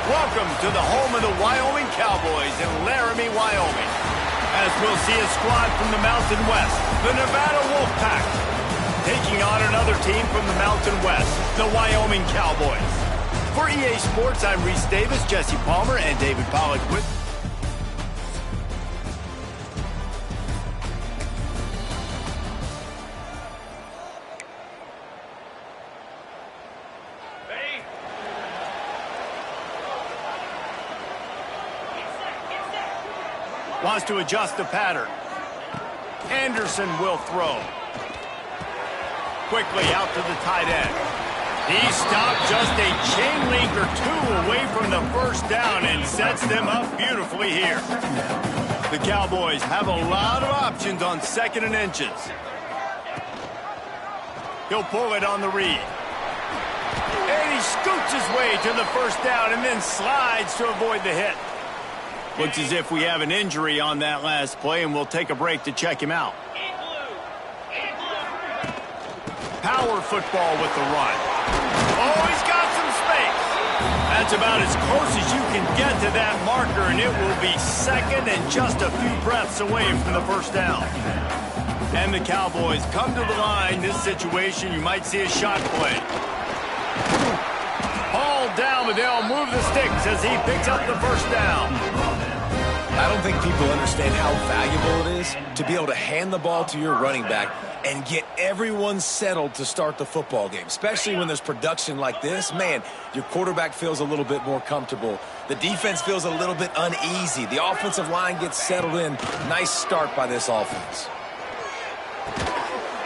Welcome to the home of the Wyoming Cowboys in Laramie, Wyoming. As we'll see a squad from the Mountain West, the Nevada Wolfpack, taking on another team from the Mountain West, the Wyoming Cowboys. For EA Sports, I'm Reese Davis, Jesse Palmer, and David Pollack with... Wants to adjust the pattern. Anderson will throw. Quickly out to the tight end. He stopped just a chain link or two away from the first down and sets them up beautifully here. The Cowboys have a lot of options on 2nd and inches. He'll pull it on the read. And he scoots his way to the first down and then slides to avoid the hit. Looks as if we have an injury on that last play, and we'll take a break to check him out. Power football with the run. Oh, he's got some space. That's about as close as you can get to that marker, and it will be 2nd and just a few breaths away from the first down. And the Cowboys come to the line. This situation, you might see a shot play. Hauled down, but they'll move the sticks as he picks up the first down. I don't think people understand how valuable it is to be able to hand the ball to your running back and get everyone settled to start the football game, especially when there's production like this. Man, your quarterback feels a little bit more comfortable. The defense feels a little bit uneasy. The offensive line gets settled in. Nice start by this offense.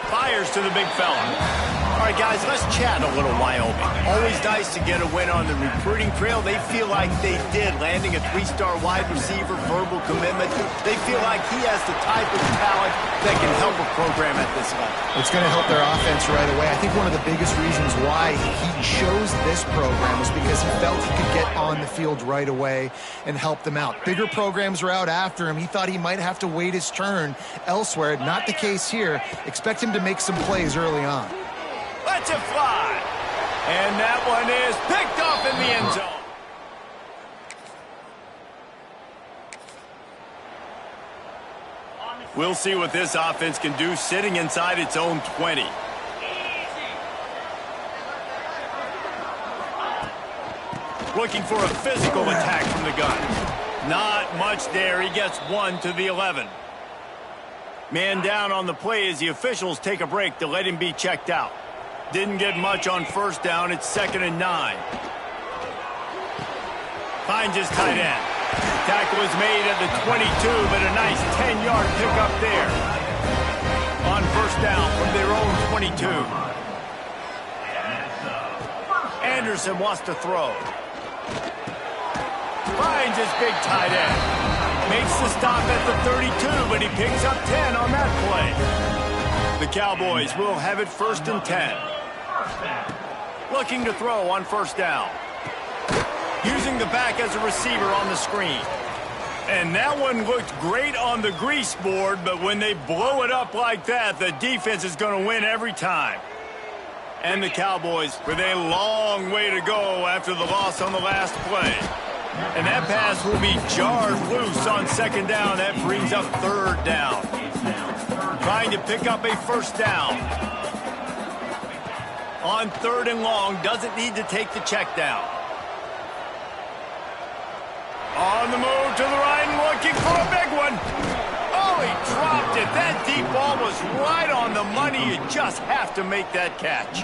Fires to the big fella. All right, guys, let's chat a little Wyoming. Always nice to get a win on the recruiting trail. They feel like they did, landing a 3-star wide receiver, verbal commitment. They feel like he has the type of talent that can help a program at this level. It's going to help their offense right away. I think one of the biggest reasons why he chose this program was because he felt he could get on the field right away and help them out. Bigger programs were out after him. He thought he might have to wait his turn elsewhere. Not the case here. Expect him to make some plays early on. Let's it fly. And that one is picked off in the end zone. We'll see what this offense can do sitting inside its own 20. Looking for a physical attack from the gun. Not much there. He gets 1 to the 11. Man down on the play as the officials take a break to let him be checked out. Didn't get much on first down. It's 2nd and 9. Finds his tight end. Tackle is made at the 22, but a nice 10-yard pickup there. On first down from their own 22. Anderson wants to throw. Finds his big tight end. Makes the stop at the 32, but he picks up 10 on that play. The Cowboys will have it 1st and 10. Looking to throw on first down. Using the back as a receiver on the screen. And that one looked great on the grease board, but when they blow it up like that, the defense is going to win every time. And the Cowboys with a long way to go after the loss on the last play. And that pass will be jarred loose on 2nd down. That brings up 3rd down. Trying to pick up a first down. On 3rd and long, doesn't need to take the check down. On the move to the right and looking for a big one. Oh, he dropped it. That deep ball was right on the money. You just have to make that catch.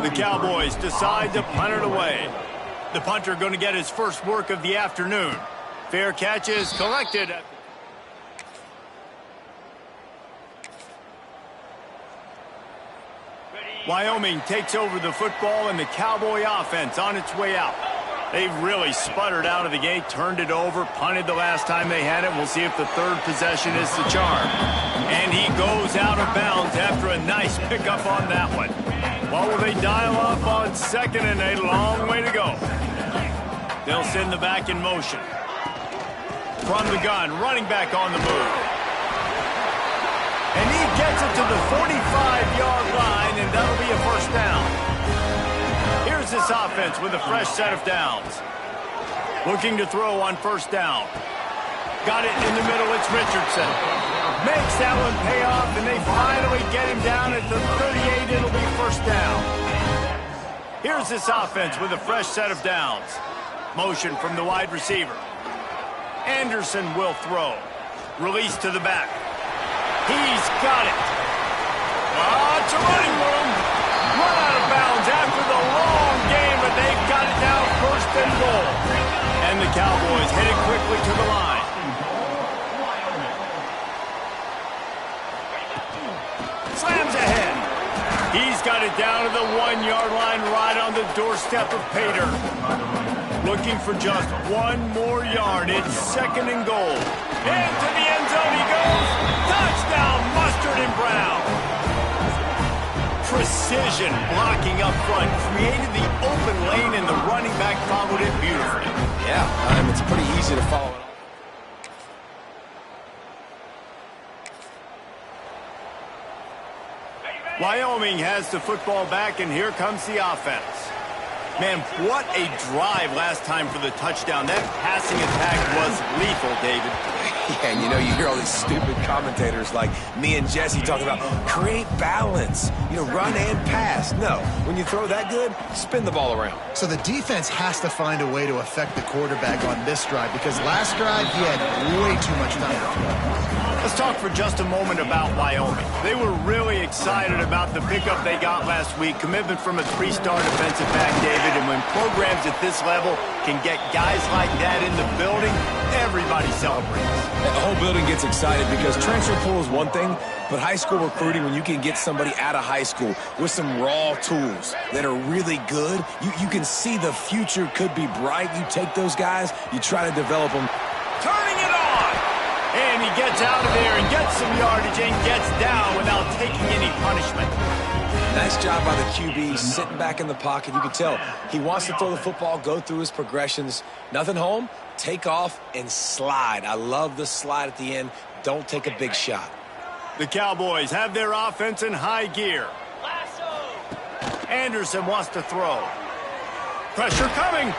The Cowboys decide to punt it away. The punter going to get his first work of the afternoon. Fair catch is collected. Wyoming takes over the football and the Cowboy offense on its way out. They really sputtered out of the gate, turned it over, punted the last time they had it. We'll see if the 3rd possession is the charm. And he goes out of bounds after a nice pickup on that one. What will they dial up on 2nd and a long way to go? They'll send the back in motion. From the gun, running back on the move. And he gets it to the 45-yard line, and that'll be a first down. Here's this offense with a fresh set of downs. Looking to throw on first down. Got it in the middle, it's Richardson. Makes that one pay off, and they finally get him down at the 38. It'll be first down. Here's this offense with a fresh set of downs. Motion from the wide receiver. Anderson will throw. Release to the back. He's got it. It's a running room. Run out of bounds after the long game, but they've got it now first and goal. And the Cowboys headed quickly to the line. Slams ahead. He's got it down to the 1-yard line right on the doorstep of Pater. Looking for just one more yard. It's second and goal. Into the end zone he goes. Touchdown, Mustard and Brown. Precision blocking up front. Created the open lane, and the running back followed it beautifully. Yeah, it's pretty easy to follow it. Wyoming has the football back, and here comes the offense. Man, what a drive last time for the touchdown. That passing attack was lethal, David. Yeah, and you hear all these stupid commentators like me and Jesse talking about create balance, run and pass. No, when you throw that good, spin the ball around. So the defense has to find a way to affect the quarterback on this drive, because last drive he had way too much time to throw. Let's talk for just a moment about Wyoming. They were really excited about the pickup they got last week. Commitment from a 3-star defensive back, David. And when programs at this level can get guys like that in the building, everybody celebrates. The whole building gets excited because transfer pool is one thing, but high school recruiting, when you can get somebody out of high school with some raw tools that are really good, you can see the future could be bright. You take those guys, you try to develop them. Turning it on! And he gets out of there and gets some yardage and gets down without taking any punishment. Nice job by the QB, sitting back in the pocket. You can tell he wants to throw the football, go through his progressions. Nothing home, take off and slide. I love the slide at the end. Don't take a big shot. The Cowboys have their offense in high gear. Anderson wants to throw. Pressure coming.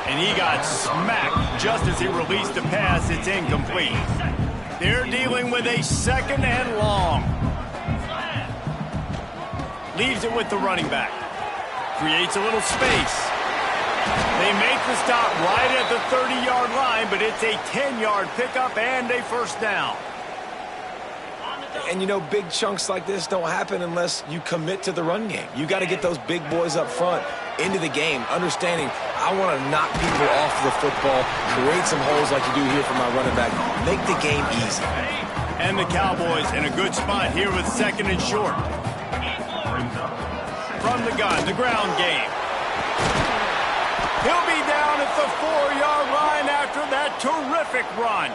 And he got smacked just as he released the pass. It's incomplete. They're dealing with a second and long. Leaves it with the running back. Creates a little space. They make the stop right at the 30-yard line, but it's a 10-yard pickup and a first down. And big chunks like this don't happen unless you commit to the run game. You got to get those big boys up front into the game, understanding I want to knock people off the football, create some holes like you do here for my running back, make the game easy. And the Cowboys in a good spot here with second and short. From the gun, the ground game. He'll be down at the 4-yard line after that terrific run.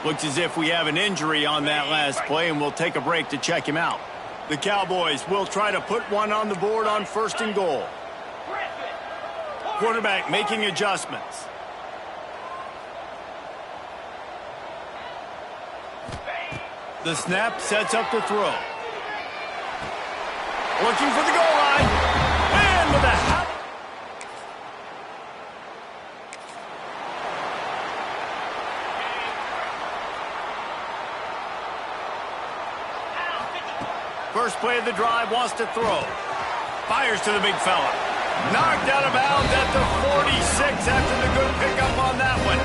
Looks as if we have an injury on that last play, and we'll take a break to check him out. The Cowboys will try to put one on the board on first and goal. Quarterback making adjustments. The snap sets up the throw. Looking for the goal line. And with a first play of the drive, wants to throw. Fires to the big fella. Knocked out of bounds at the 46 after the good pickup on that one.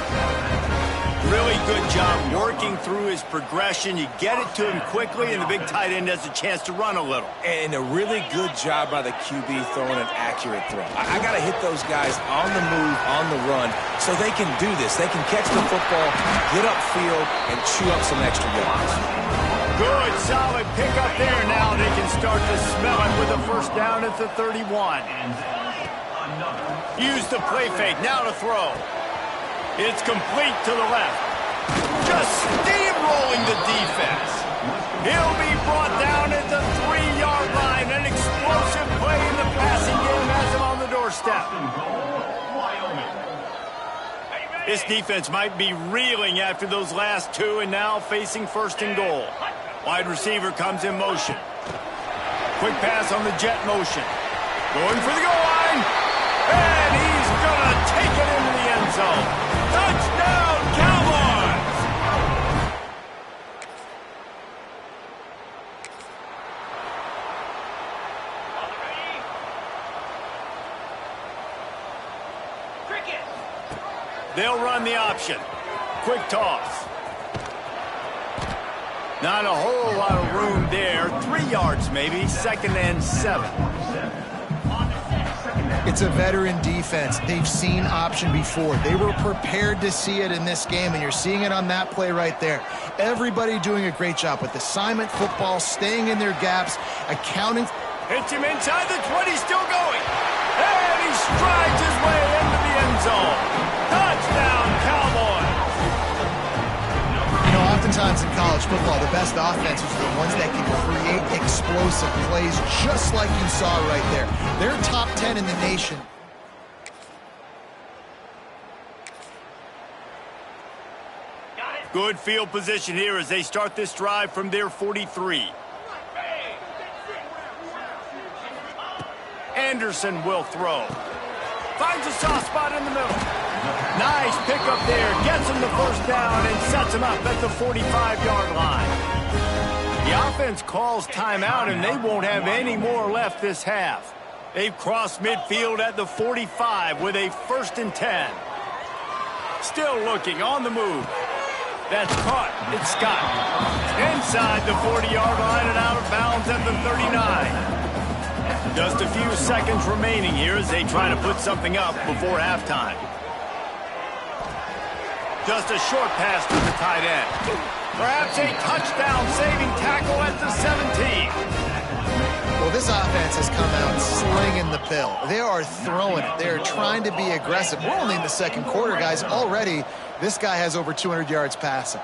Really good job working through his progression. You get it to him quickly, and the big tight end has a chance to run a little. And a really good job by the QB throwing an accurate throw. I got to hit those guys on the move, on the run, so they can do this. They can catch the football, get upfield, and chew up some extra yards. Good, solid pickup there. Now they can start to smell it with a first down at the 31. Use the play fake, now to throw. It's complete to the left. Just steamrolling the defense. He'll be brought down at the 3-yard line. An explosive play in the passing game has him on the doorstep. This defense might be reeling after those last two, and now facing first and goal. Wide receiver comes in motion. Quick pass on the jet motion. Going for the goal line. And he's going to take it into the zone. Touchdown, Cowboys! They'll run the option. Quick toss. Not a whole lot of room there. 3 yards maybe. 2nd and 7. It's a veteran defense. They've seen option before. They were prepared to see it in this game, and you're seeing it on that play right there. Everybody doing a great job with assignment football, staying in their gaps, accounting. Hits him inside the 20, still going. And he strides his way into the end zone. Touchdown, Cowboys! You know, oftentimes in college football, the best offenses are the ones that can create explosive plays, just like you saw right there. They're top 10 in the nation. Good field position here as they start this drive from their 43. Anderson will throw. Finds a soft spot in the middle. Nice pickup there. Gets him the first down and sets him up at the 45-yard line. The offense calls timeout, and they won't have any more left this half. They've crossed midfield at the 45 with a 1st and 10. Still looking on the move. That's caught. It's Scott. Inside the 40-yard line and out of bounds at the 39. Just a few seconds remaining here as they try to put something up before halftime. Just a short pass to the tight end. Perhaps a touchdown-saving tackle at the 17. Well, this offense has come out slinging the pill. They are throwing it. They are trying to be aggressive. We're only in the 2nd quarter, guys. Already, this guy has over 200 yards passing.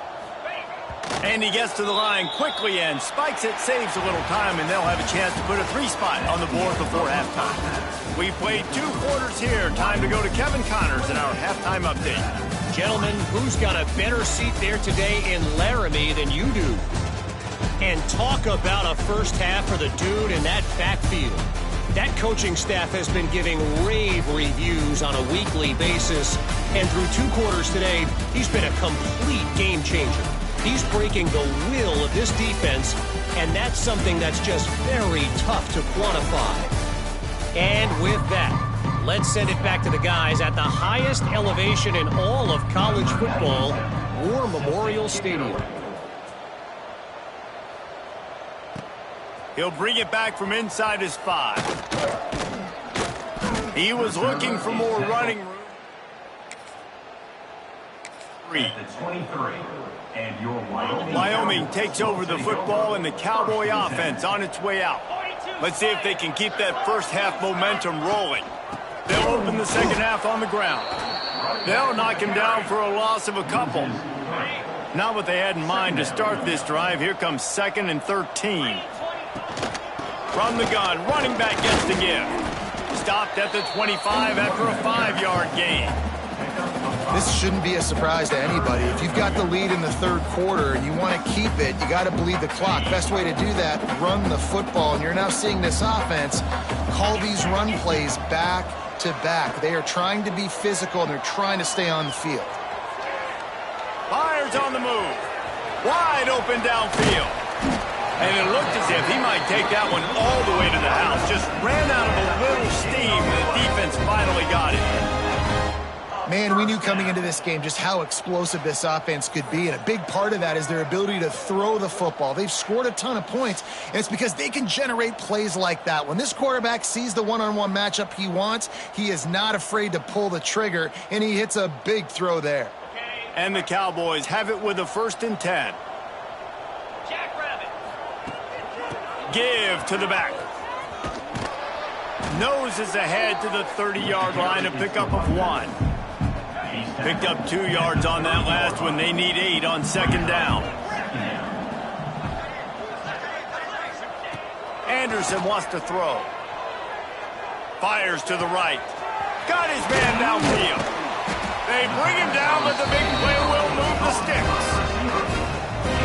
And he gets to the line quickly and spikes it, saves a little time, and they'll have a chance to put a 3-spot on the board before halftime. We've played 2 quarters here. Time to go to Kevin Connors in our halftime update. Gentlemen, who's got a better seat there today in Laramie than you do? And talk about a first half for the dude in that backfield. That coaching staff has been giving rave reviews on a weekly basis. And through 2 quarters today, he's been a complete game changer. He's breaking the will of this defense, and that's something that's just very tough to quantify. And with that, let's send it back to the guys at the highest elevation in all of college football, War Memorial Stadium. He'll bring it back from inside his 5. He was looking for more running room. 3. And your Wyoming takes over the football and the Cowboy offense on its way out. Let's see if they can keep that first half momentum rolling. They'll open the second half on the ground. They'll knock him down for a loss of a couple. Not what they had in mind to start this drive. Here comes 2nd and 13. From the gun, running back gets the give. Stopped at the 25 after a 5-yard gain. This shouldn't be a surprise to anybody. If you've got the lead in the 3rd quarter and you want to keep it, you got to bleed the clock. Best way to do that, run the football. And you're now seeing this offense call these run plays back to back. They are trying to be physical, and they're trying to stay on the field. Myers on the move. Wide open downfield. And it looked as if he might take that one all the way to the house. Just ran out of a little steam. The defense finally got it. Man, we knew coming into this game just how explosive this offense could be, and a big part of that is their ability to throw the football. They've scored a ton of points, and it's because they can generate plays like that. When this quarterback sees the one-on-one matchup he wants, he is not afraid to pull the trigger, and he hits a big throw there. And the Cowboys have it with a 1st and 10. Give to the back. Noses ahead to the 30-yard line, a pickup of 1. Picked up 2 yards on that last one. They need 8 on 2nd down. Anderson wants to throw. Fires to the right. Got his man downfield. They bring him down, but the big play will move the sticks.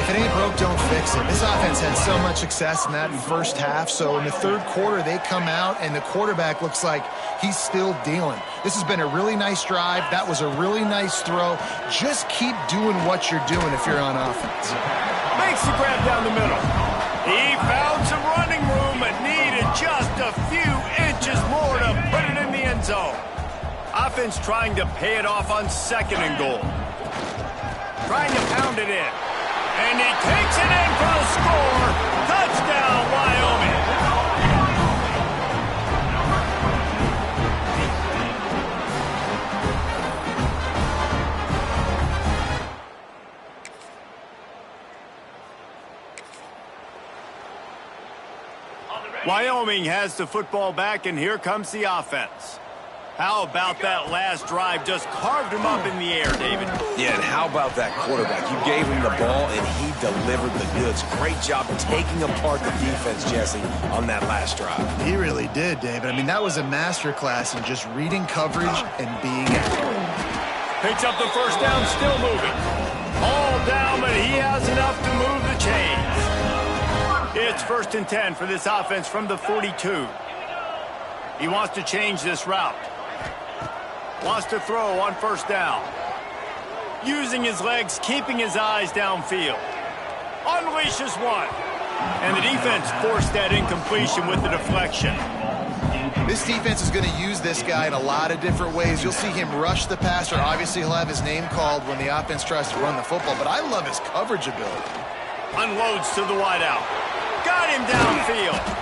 If it ain't broke, don't fix it. This offense had so much success in that first half, so in the third quarter, they come out, and the quarterback looks like he's still dealing. This has been a really nice drive. That was a really nice throw. Just keep doing what you're doing if you're on offense. Makes the grab down the middle. He found some running room, but needed just a few inches more to put it in the end zone. Offense trying to pay it off on 2nd and goal. Trying to pound it in. And he takes it in for the score. Touchdown, Wyoming. Wyoming has the football back, and here comes the offense. How about that last drive? Just carved him up in the air, David. Yeah, and how about that quarterback? You gave him the ball, and he delivered the goods. Great job taking apart the defense, Jesse, on that last drive. He really did, David. I mean, that was a masterclass in just reading coverage and being accurate. Picks up the first down, still moving. All down, but he has enough to move the chains. It's 1st and 10 for this offense from the 42. He wants to change this route. Wants to throw on 1st down. Using his legs, keeping his eyes downfield. Unleashes one. And the defense forced that incompletion with the deflection. This defense is going to use this guy in a lot of different ways. You'll see him rush the passer. Obviously, he'll have his name called when the offense tries to run the football, but I love his coverage ability. Unloads to the wideout. Got him downfield.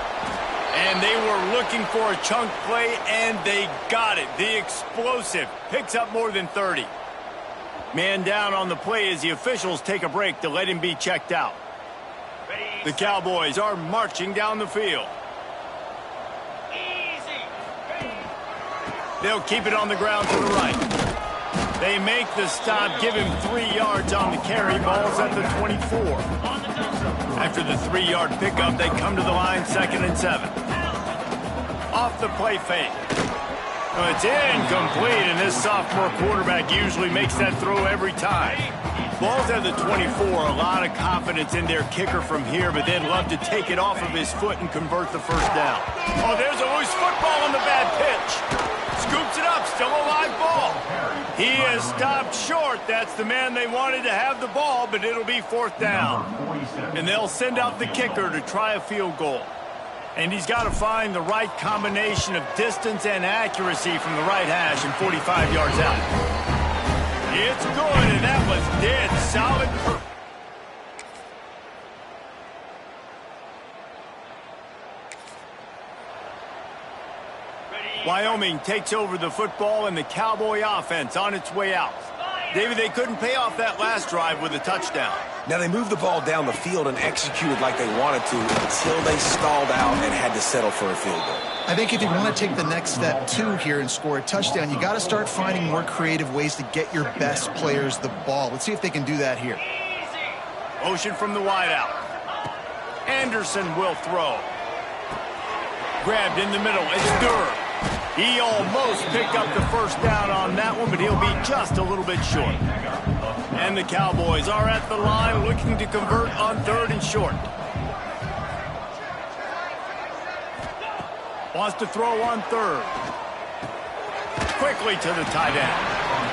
And they were looking for a chunk play, and they got it. The explosive picks up more than 30. Man down on the play as the officials take a break to let him be checked out. The Cowboys are marching down the field. They'll keep it on the ground to the right. They make the stop, give him 3 yards on the carry. Ball's at the 24. After the 3-yard pickup, they come to the line, 2nd and 7. Off the play fake. It's incomplete, and this sophomore quarterback usually makes that throw every time. Ball's at the 24. A lot of confidence in their kicker from here, but they'd love to take it off of his foot and convert the first down. Oh, there's a loose football on the bad pitch. Scoops it up, still a live ball. He is stopped short. That's the man they wanted to have the ball, but it'll be 4th down. And they'll send out the kicker to try a field goal. And he's got to find the right combination of distance and accuracy from the right hash and 45 yards out. It's good, and that was dead solid. Wyoming takes over the football, and the Cowboy offense on its way out. David, they couldn't pay off that last drive with a touchdown. Now, they moved the ball down the field and executed like they wanted to until they stalled out and had to settle for a field goal. I think if you want to take the next step, too, here and score a touchdown, you got to start finding more creative ways to get your best players the ball. Let's see if they can do that here. Motion from the wideout. Anderson will throw. Grabbed in the middle. It's Durham. He almost picked up the first down on that one, but he'll be just a little bit short. And the Cowboys are at the line looking to convert on 3rd and short. Wants to throw on 3rd. Quickly to the tight end.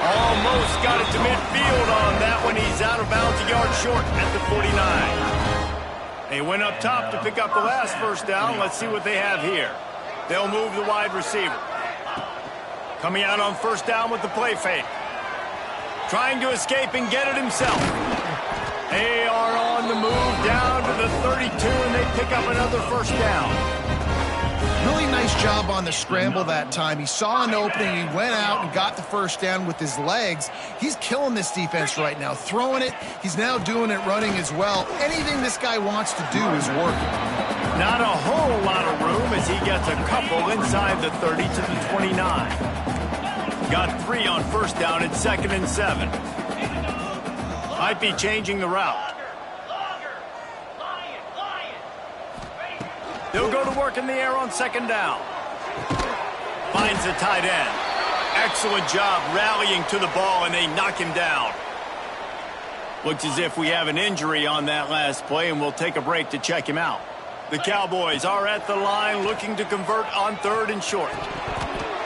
Almost got it to midfield on that one. He's out of bounds, a yard short at the 49. They went up top to pick up the last first down. Let's see what they have here. They'll move the wide receiver. Coming out on 1st down with the play fake. Trying to escape and get it himself. They are on the move down to the 32, and they pick up another first down. Really nice job on the scramble that time. He saw an opening, he went out and got the first down with his legs. He's killing this defense right now. Throwing it, he's now doing it running as well. Anything this guy wants to do is working. Not a whole lot of room as he gets a couple inside the 30 to the 29. Got 3 on 1st down at 2nd and 7. Might be changing the route. They'll go to work in the air on 2nd down. Finds the tight end. Excellent job rallying to the ball, and they knock him down. Looks as if we have an injury on that last play, and we'll take a break to check him out. The Cowboys are at the line looking to convert on 3rd and short.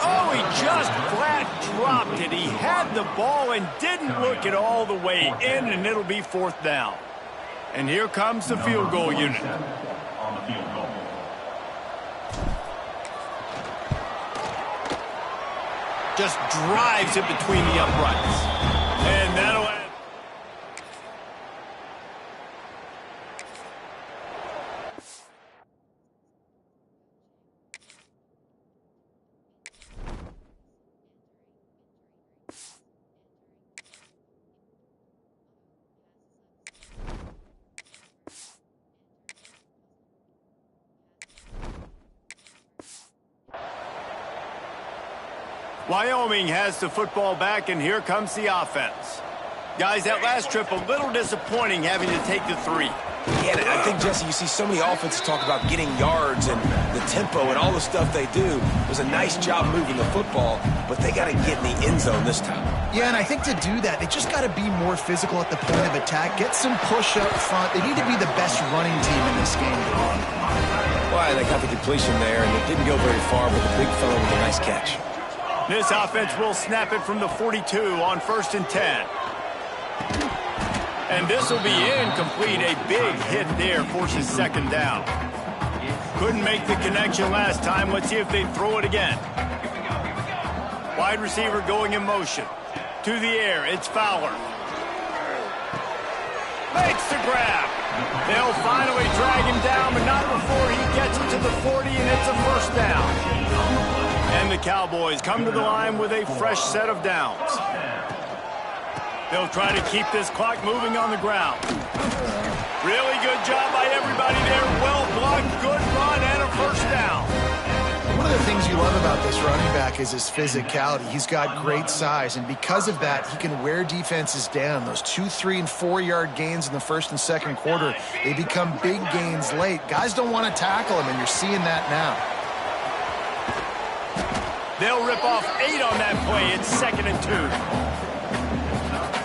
Oh, he just flat dropped it. He had the ball and didn't look it all the way in, and it'll be 4th down. And here comes the field goal unit. On the field goal. Just drives it between the uprights. And that'll end. Wyoming has the football back, and here comes the offense. Guys, that last trip a little disappointing having to take the 3. Yeah, and I think, Jesse, you see so many offenses talk about getting yards and the tempo and all the stuff they do. It was a nice job moving the football, but they got to get in the end zone this time. Yeah, and I think to do that, they just got to be more physical at the point of attack, get some push up front. They need to be the best running team in this game. Well, they got the completion there, and it didn't go very far, but the big fellow with a nice catch. This offense will snap it from the 42 on 1st and 10. And this will be incomplete. A big hit there forces 2nd down. Couldn't make the connection last time. Let's see if they throw it again. Wide receiver going in motion. To the air, it's Fowler. Makes the grab. They'll finally drag him down, but not before he gets it to the 40, and it's a 1st down. And the Cowboys come to the line with a fresh set of downs. They'll try to keep this clock moving on the ground. Really good job by everybody there. Well blocked, good run, and a 1st down. One of the things you love about this running back is his physicality. He's got great size, and because of that, he can wear defenses down. Those 2, 3, and 4-yard gains in the 1st and 2nd quarter, they become big gains late. Guys don't want to tackle him, and you're seeing that now. They'll rip off 8 on that play. It's 2nd and 2.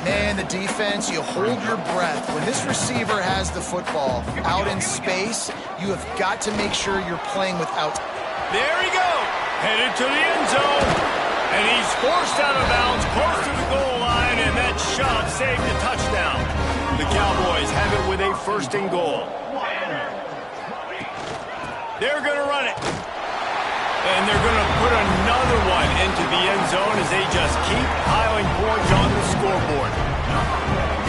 Man, the defense, you hold your breath. When this receiver has the football out in space, you have got to make sure you're playing without. There he goes. Headed to the end zone. And he's forced out of bounds close to the goal line, and that shove saved a touchdown. The Cowboys have it with a 1st and goal. They're going to run it. And they're going to put another one into the end zone as they just keep piling points on the scoreboard.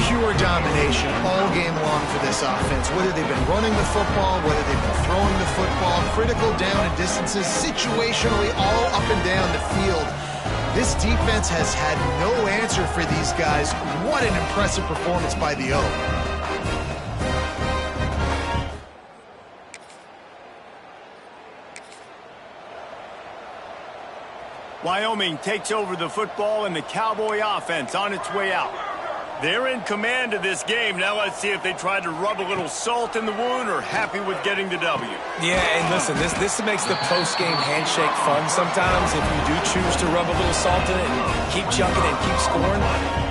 Pure domination all game long for this offense. Whether they've been running the football, whether they've been throwing the football, critical down and distances, situationally all up and down the field. This defense has had no answer for these guys. What an impressive performance by the O. Wyoming takes over the football, and the Cowboy offense on its way out. They're in command of this game. Now let's see if they try to rub a little salt in the wound or happy with getting the W. Yeah, and listen, this makes the post-game handshake fun sometimes. If you do choose to rub a little salt in it and keep chunking and keep scoring,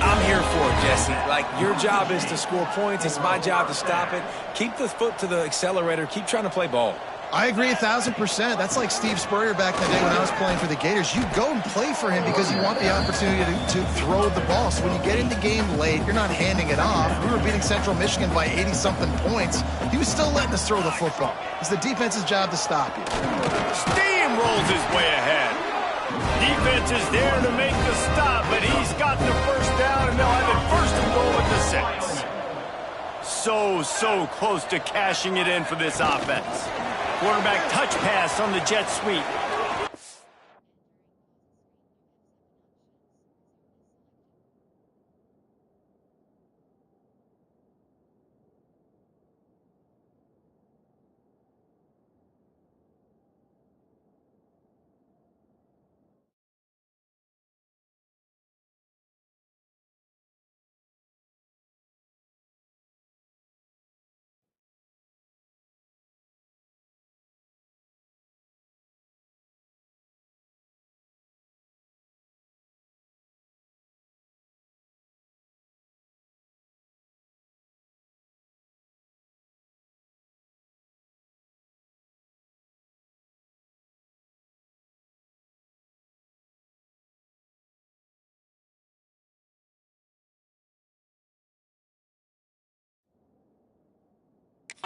I'm here for it, Jesse. Like, your job is to score points. It's my job to stop it. Keep the foot to the accelerator. Keep trying to play ball. I agree 1,000%. That's like Steve Spurrier back in the day when I was playing for the Gators. You go and play for him because you want the opportunity to throw the ball. So when you get in the game late, you're not handing it off. We were beating Central Michigan by 80-something points. He was still letting us throw the football. It's the defense's job to stop you. Steamrolls his way ahead. Defense is there to make the stop, but he's got the 1st down, and they'll have it 1st and goal at the 6. So close to cashing it in for this offense. Quarterback touch pass on the jet sweep.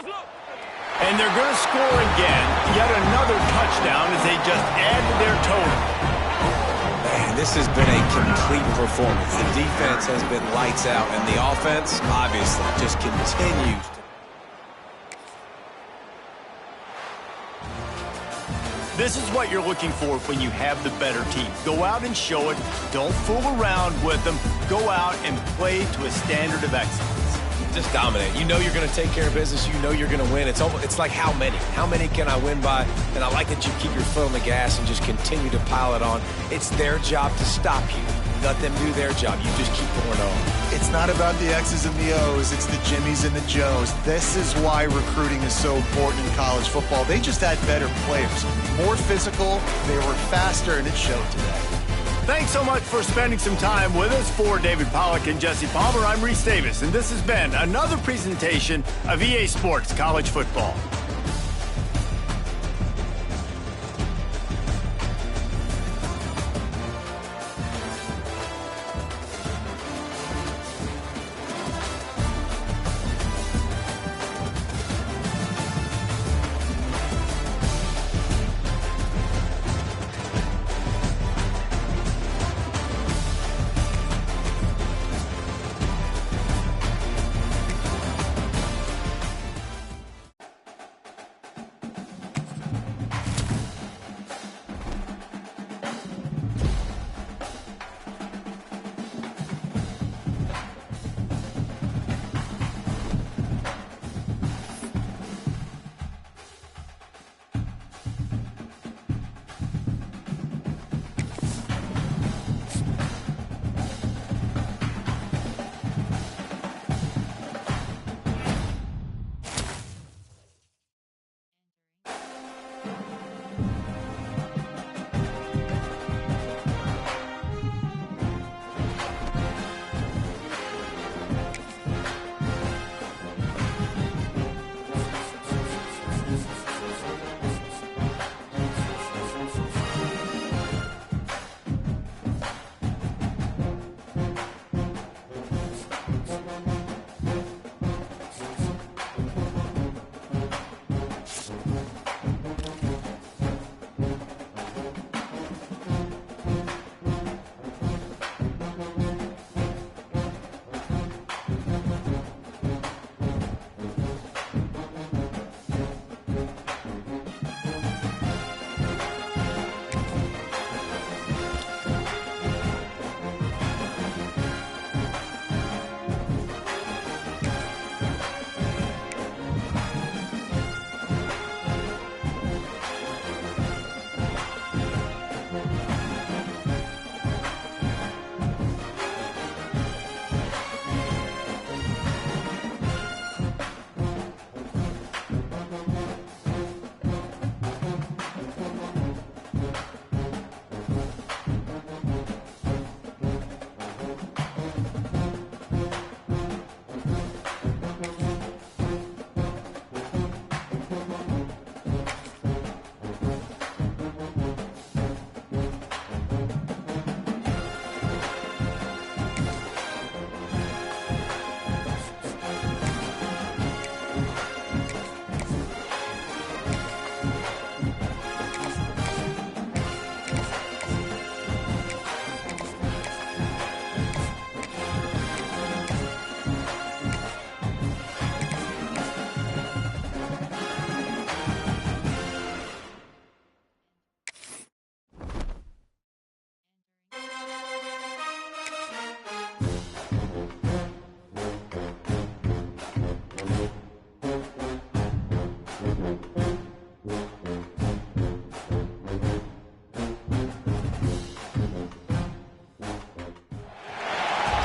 And they're going to score again. Yet another touchdown as they just add to their total. Man, this has been a complete performance. The defense has been lights out, and the offense, obviously, just continues. This is what you're looking for when you have the better team. Go out and show it. Don't fool around with them. Go out and play to a standard of excellence. Just dominate. You know you're going to take care of business. You know you're going to win. It's like how many? How many can I win by? And I like that you keep your foot on the gas and just continue to pile it on. It's their job to stop you. Let them do their job. You just keep going on. It's not about the X's and the O's. It's the Jimmies and the Joes. This is why recruiting is so important in college football. They just had better players. More physical. They were faster, and it showed today. Thanks so much for spending some time with us. For David Pollack and Jesse Palmer, I'm Reese Davis, and this has been another presentation of EA Sports College Football.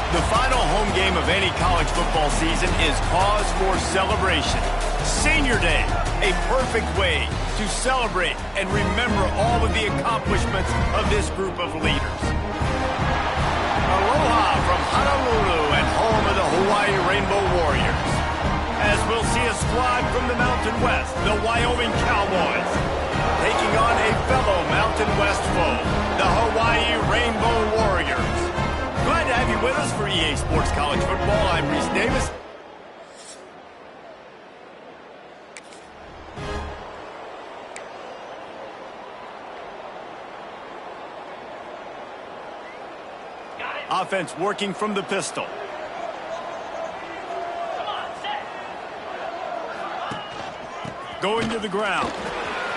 The final home game of any college football season is cause for celebration. Senior Day, a perfect way to celebrate and remember all of the accomplishments of this group of leaders. Aloha from Honolulu and home of the Hawaii Rainbow Warriors. As we'll see a squad from the Mountain West, the Wyoming Cowboys, taking on a fellow Mountain West foe, the Hawaii Rainbow Warriors. Glad to have you with us for EA Sports College Football. I'm Reese Davis. Offense working from the pistol. Going to the ground.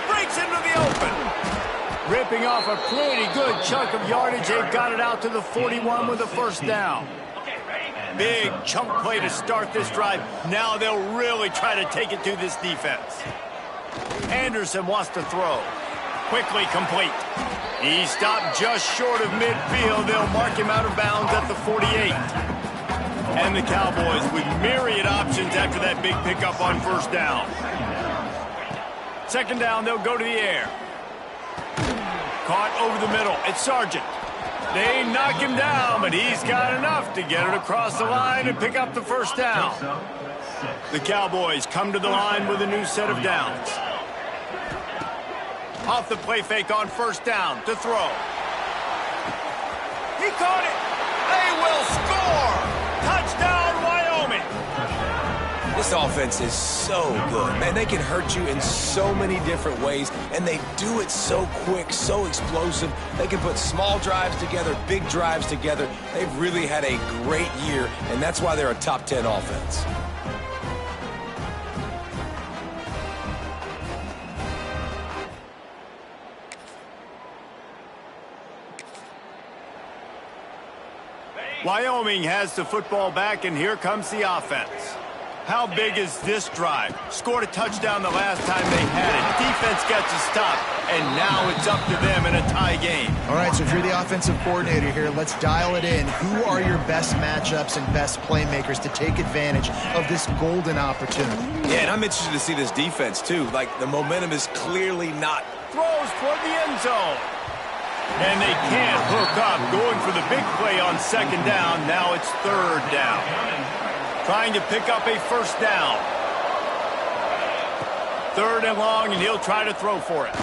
Breaks into the open. Ripping off a pretty good chunk of yardage. They've got it out to the 41 with a first down. Big chunk play to start this drive. Now they'll really try to take it to this defense. Anderson wants to throw. Quickly complete. He stopped just short of midfield. They'll mark him out of bounds at the 48. And the Cowboys with myriad options after that big pickup on first down. Second down, they'll go to the air. Caught over the middle. It's Sargent. They knock him down, but he's got enough to get it across the line and pick up the first down. The Cowboys come to the line with a new set of downs. Off the play fake on first down to throw. He caught it. They will score. Touchdown, Wyoming. This offense is so good, man. They can hurt you in so many different ways, and they do it so quick, so explosive. They can put small drives together, big drives together. They've really had a great year, and that's why they're a top 10 offense. Wyoming has the football back, and here comes the offense. How big is this drive? Scored a touchdown the last time they had it. Defense gets a stop, and now it's up to them in a tie game. All right, so if you're the offensive coordinator here, let's dial it in. Who are your best matchups and best playmakers to take advantage of this golden opportunity? Yeah, and I'm interested to see this defense, too. Like, the momentum is clearly not. Throws toward the end zone. And they can't hook up. Going for the big play on second down. Now it's third down. Trying to pick up a first down. Third and long, and he'll try to throw for it.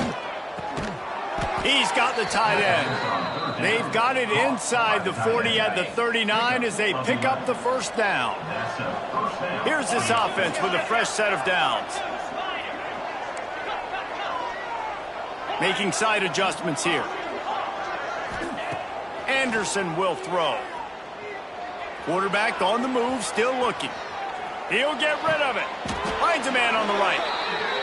He's got the tight end. They've got it inside the 40 at the 39 as they pick up the first down. Here's this offense with a fresh set of downs. Making side adjustments here. Anderson will throw. Quarterback on the move, still looking. He'll get rid of it. Finds a man on the right.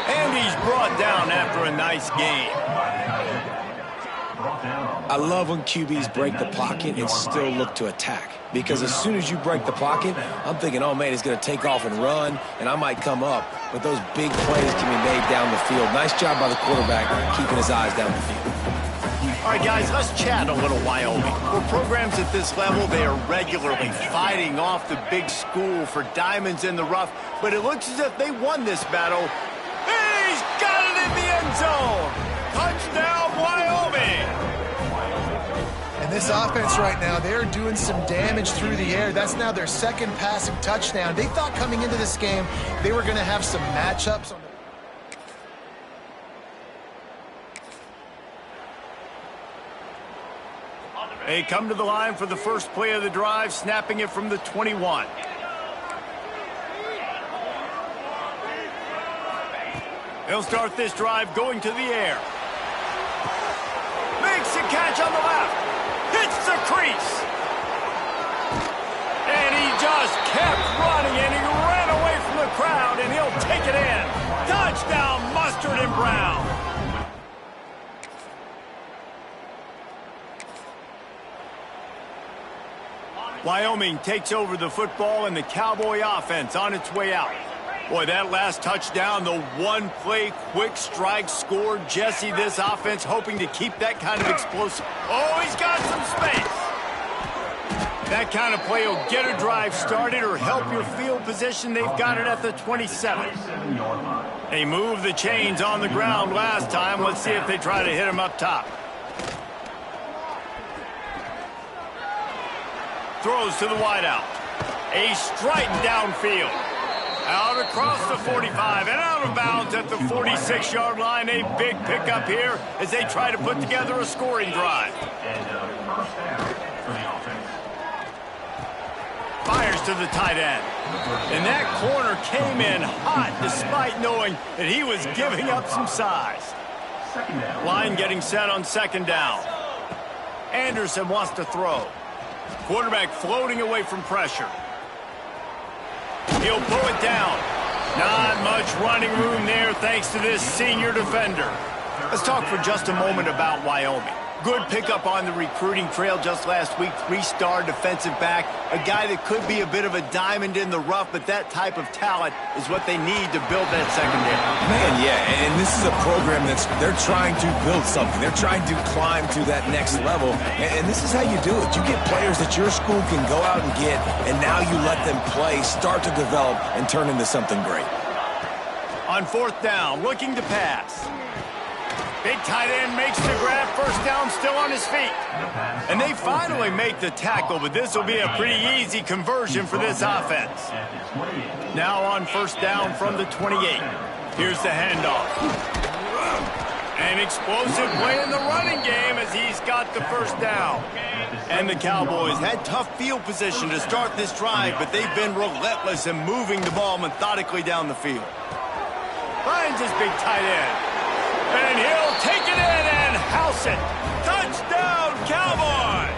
And he's brought down after a nice gain. I love when QBs break the pocket and still look to attack. Because as soon as you break the pocket, I'm thinking, oh, man, he's going to take off and run, and I might come up. But those big plays can be made down the field. Nice job by the quarterback keeping his eyes down the field. All right, guys, let's chat a little Wyoming. For programs at this level, they are regularly fighting off the big school for diamonds in the rough, but it looks as if they won this battle. He's got it in the end zone! Touchdown, Wyoming! And this offense right now, they're doing some damage through the air. That's now their second passing touchdown. They thought coming into this game they were going to have some matchups on the They come to the line for the first play of the drive, snapping it from the 21. They'll start this drive going to the air. Makes a catch on the left. Hits the crease. And he just kept running, and he ran away from the crowd, and he'll take it in. Touchdown, Mustard and Brown. Wyoming takes over the football, and the Cowboy offense on its way out. Boy, that last touchdown, the one-play quick strike score. Jesse, this offense hoping to keep that kind of explosive. Oh, he's got some space. That kind of play will get a drive started or help your field position. They've got it at the 27. They moved the chains on the ground last time. Let's see if they try to hit him up top. Throws to the wideout. A strike downfield. Out across the 45 and out of bounds at the 46-yard line. A big pickup here as they try to put together a scoring drive. Fires to the tight end. And that corner came in hot despite knowing that he was giving up some size. Line getting set on second down. Anderson wants to throw. Quarterback floating away from pressure. He'll pull it down. Not much running room there thanks to this senior defender. Let's talk for just a moment about Wyoming. Good pickup on the recruiting trail just last week. 3-star defensive back. A guy that could be a bit of a diamond in the rough, but that type of talent is what they need to build that secondary. Man, yeah, and this is a program they're trying to build something. They're trying to climb to that next level, and this is how you do it. You get players that your school can go out and get, and now you let them play, start to develop, and turn into something great. On 4th down, looking to pass. Big tight end makes the grab, first down, still on his feet. And they finally make the tackle, but this will be a pretty easy conversion for this offense. Now on 1st down from the 28. Here's the handoff. An explosive play in the running game as he's got the first down. And the Cowboys had tough field position to start this drive, but they've been relentless in moving the ball methodically down the field. Finds his big tight end. And he'll take it in and house it. Touchdown, Cowboys!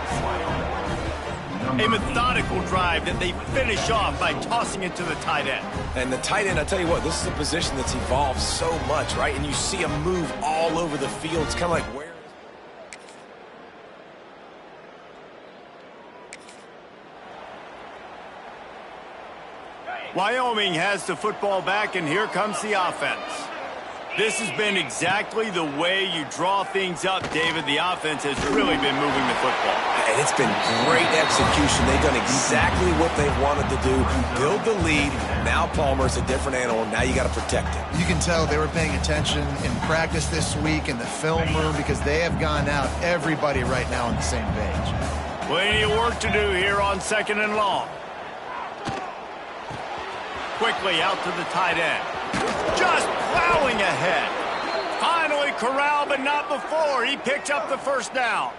A methodical drive that they finish off by tossing it to the tight end. And the tight end, I tell you what, this is a position that's evolved so much, right? And you see him move all over the field. It's kind of like where... Wyoming has the football back, and here comes the offense. This has been exactly the way you draw things up, David. The offense has really been moving the football. And it's been great execution. They've done exactly what they wanted to do. Build the lead. Now Palmer's a different animal. Now you got to protect it. You can tell they were paying attention in practice this week in the film room because they have gone out, everybody right now on the same page. Plenty of work to do here on 2nd and long. Quickly out to the tight end. Just plowing ahead. Finally corralled, but not before. He picked up the first down.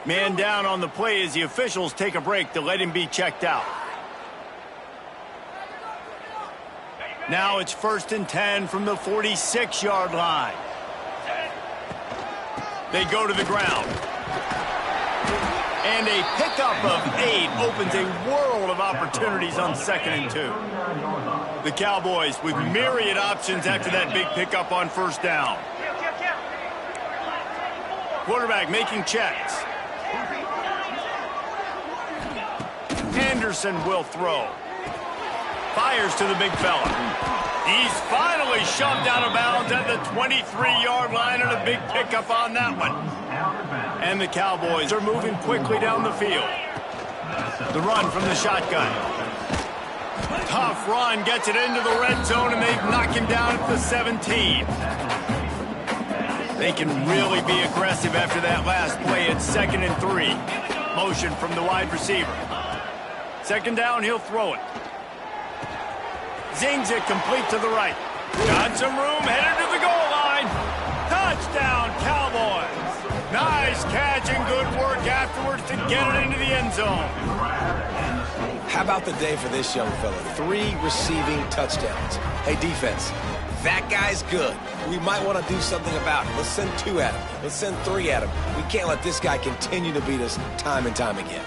Man down on the play as the officials take a break to let him be checked out. Now it's 1st and 10 from the 46-yard line. They go to the ground. And a pickup of 8 opens a world of opportunities on 2nd and 2. The Cowboys with myriad options after that big pickup on 1st down. Quarterback making checks. Anderson will throw. Fires to the big fella. He's finally shoved out of bounds at the 23-yard line, and a big pickup on that one. And the Cowboys are moving quickly down the field. The run from the shotgun. Tough run, gets it into the red zone, and they knock him down at the 17. They can really be aggressive after that last play at 2nd and 3. Motion from the wide receiver. 2nd down, he'll throw it. Zings it complete to the right. Got some room, headed to the goal line. Touchdown, Cowboys. Nice catch and good work afterwards to get it into the end zone. How about the day for this young fella? 3 receiving touchdowns. Hey, defense, that guy's good. We might want to do something about it. Let's send 2 at him. Let's send 3 at him. We can't let this guy continue to beat us time and time again.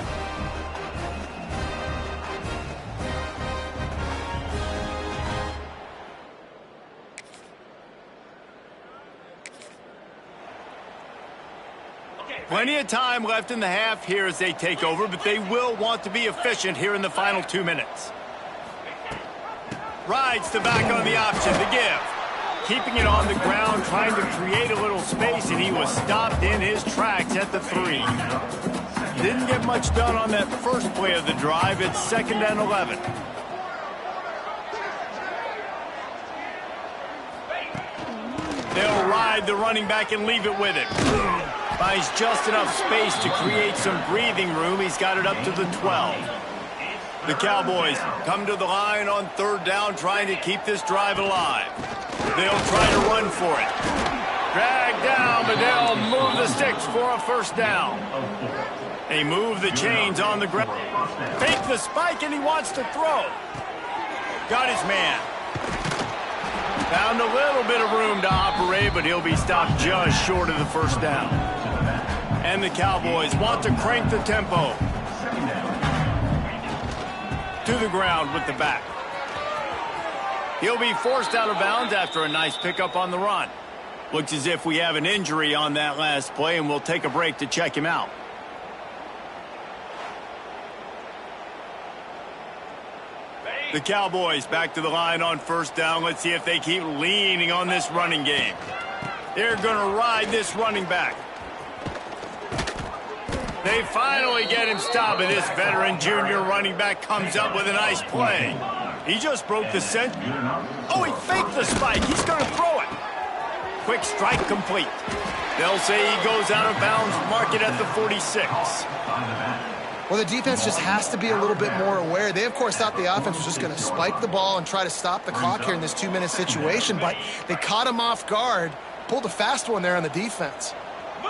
Plenty of time left in the half here as they take over, but they will want to be efficient here in the final 2 minutes. Rides the back on the option to give. Keeping it on the ground, trying to create a little space, and he was stopped in his tracks at the 3. Didn't get much done on that first play of the drive. It's 2nd and 11. They'll ride the running back and leave it with him. Finds just enough space to create some breathing room. He's got it up to the 12. The Cowboys come to the line on 3rd down, trying to keep this drive alive. They'll try to run for it. Dragged down, but they'll move the sticks for a 1st down. They move the chains on the ground. Fake the spike, and he wants to throw. Got his man. Found a little bit of room to operate, but he'll be stopped just short of the 1st down. And the Cowboys want to crank the tempo. to the ground with the back. He'll be forced out of bounds after a nice pickup on the run. Looks as if we have an injury on that last play, and we'll take a break to check him out. The Cowboys back to the line on first down. Let's see if they keep leaning on this running game. They're going to ride this running back. They finally get him stopped, and this veteran junior running back comes up with a nice play. He just broke the scent. Oh, he faked the spike. He's going to throw it. Quick strike complete. They'll say he goes out of bounds, mark it at the 46. Well, the defense just has to be a little bit more aware. They, of course, thought the offense was just going to spike the ball and try to stop the clock here in this 2-minute situation, but they caught him off guard, pulled a fast one there on the defense.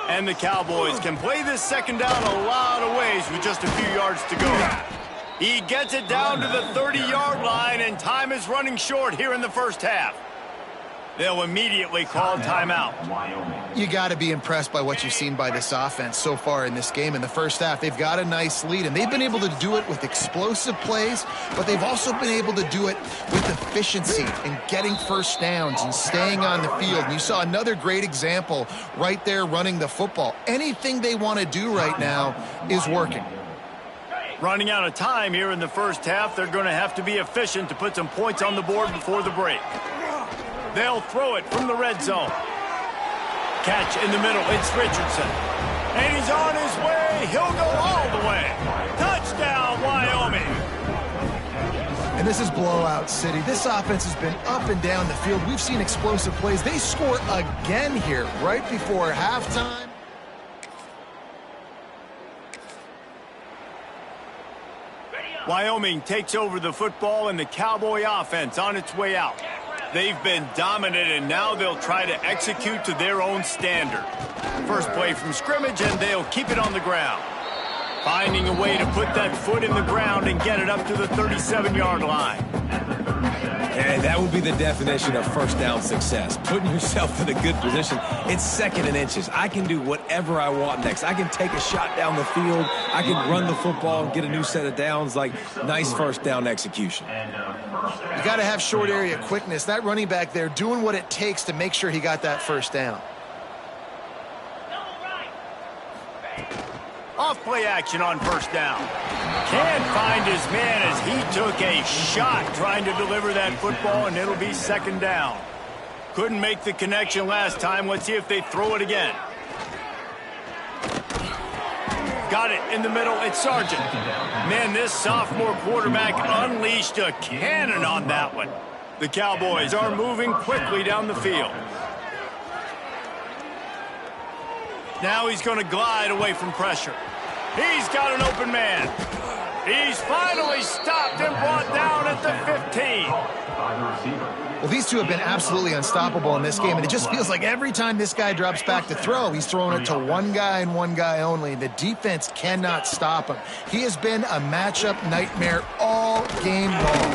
And the Cowboys can play this second down a lot of ways with just a few yards to go. He gets it down to the 30-yard line, and time is running short here in the first half. They'll immediately call timeout. You got to be impressed by what you've seen by this offense so far in this game. In the first half, they've got a nice lead, and they've been able to do it with explosive plays, but they've also been able to do it with efficiency and getting first downs and staying on the field. And you saw another great example right there running the football. Anything they want to do right now is working. Running out of time here in the first half, they're going to have to be efficient to put some points on the board before the break. They'll throw it from the red zone. Catch in the middle. It's Richardson. And he's on his way. He'll go all the way. Touchdown, Wyoming. And this is blowout city. This offense has been up and down the field. We've seen explosive plays. They score again here right before halftime. Wyoming takes over the football, and the Cowboy offense on its way out. They've been dominant, and now they'll try to execute to their own standard. First play from scrimmage, and they'll keep it on the ground. Finding a way to put that foot in the ground and get it up to the 37-yard line. And that would be the definition of first down success. Putting yourself in a good position. It's second and inches. I can do whatever I want next. I can take a shot down the field. I can run the football and get a new set of downs. Like, nice first down execution. You got to have short area quickness. That running back there doing what it takes to make sure he got that first down. Off-play action on first down. Can't find his man as he took a shot trying to deliver that football, and it'll be second down. Couldn't make the connection last time. Let's see if they throw it again. Got it in the middle. It's Sargent. Man, this sophomore quarterback unleashed a cannon on that one. The Cowboys are moving quickly down the field. Now he's going to glide away from pressure. He's got an open man. He's finally stopped and brought down at the 15. Well, these two have been absolutely unstoppable in this game, and it just feels like every time this guy drops back to throw, he's throwing it to one guy and one guy only. The defense cannot stop him. He has been a matchup nightmare all game long.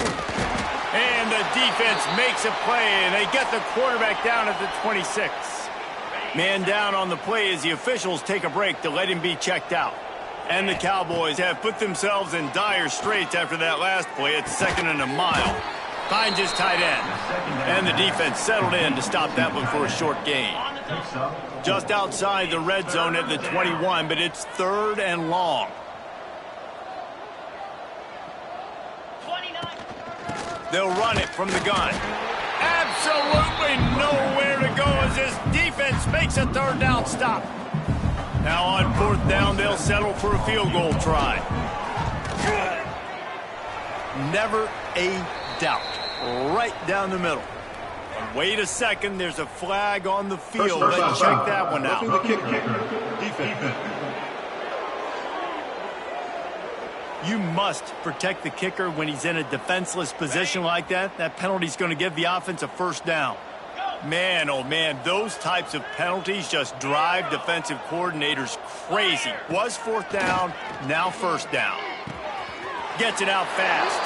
And the defense makes a play, and they get the quarterback down at the 26. Man down on the play as the officials take a break to let him be checked out. And the Cowboys have put themselves in dire straits after that last play. It's second and a mile. Finds his tight end. And the defense settled in to stop that one for a short gain. Just outside the red zone at the 21, but it's third and long. They'll run it from the gun. Absolutely nowhere to go as this defense makes a third down stop. Now on fourth down, they'll settle for a field goal try. Never a doubt. Right down the middle. And wait a second, there's a flag on the field. Let's check that one out. Defense. You must protect the kicker when he's in a defenseless position like that. That penalty's going to give the offense a first down. Man, oh man, those types of penalties just drive defensive coordinators crazy. Was fourth down, now first down. Gets it out fast.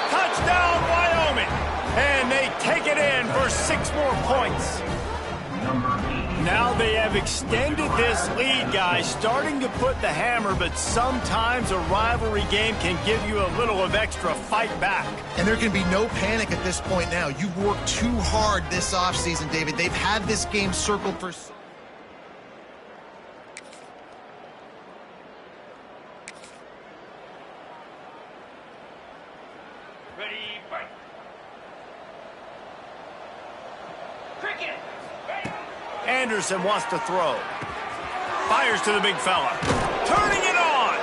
Touchdown, Wyoming! And they take it in for 6 more points. Now they have extended this lead, guys, starting to put the hammer, but sometimes a rivalry game can give you a little of extra fight back. And there can be no panic at this point now. You've worked too hard this offseason, David. They've had this game circled for... Ready, fight. Anderson wants to throw. Fires to the big fella. Turning it on.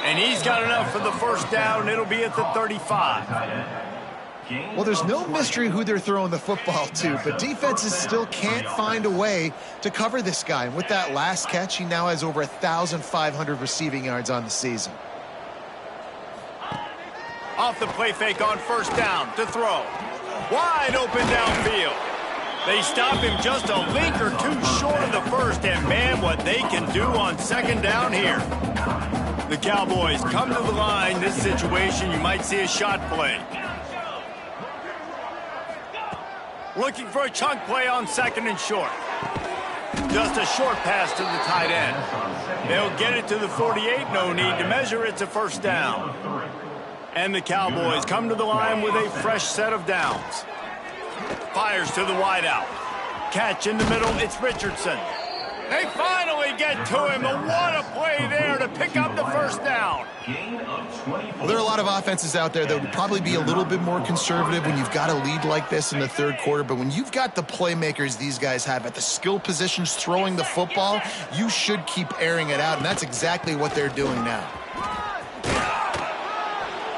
And he's got enough for the first down. It'll be at the 35. Well, there's no mystery who they're throwing the football to, but defenses still can't find a way to cover this guy. And with that last catch, he now has over 1,500 receiving yards on the season. Off the play fake on first down to throw. Wide open downfield. They stop him just a link or two short of the first, and man, what they can do on second down here. The Cowboys come to the line. This situation, you might see a shot play. Looking for a chunk play on second and short. Just a short pass to the tight end. They'll get it to the 48. No need to measure. It's a first down. And the Cowboys come to the line with a fresh set of downs. Fires to the wideout. Catch in the middle. It's Richardson. They finally get to him. But what a play there to pick up the first down. Well, there are a lot of offenses out there that would probably be a little bit more conservative when you've got a lead like this in the third quarter. But when you've got the playmakers these guys have at the skill positions throwing the football, you should keep airing it out. And that's exactly what they're doing now.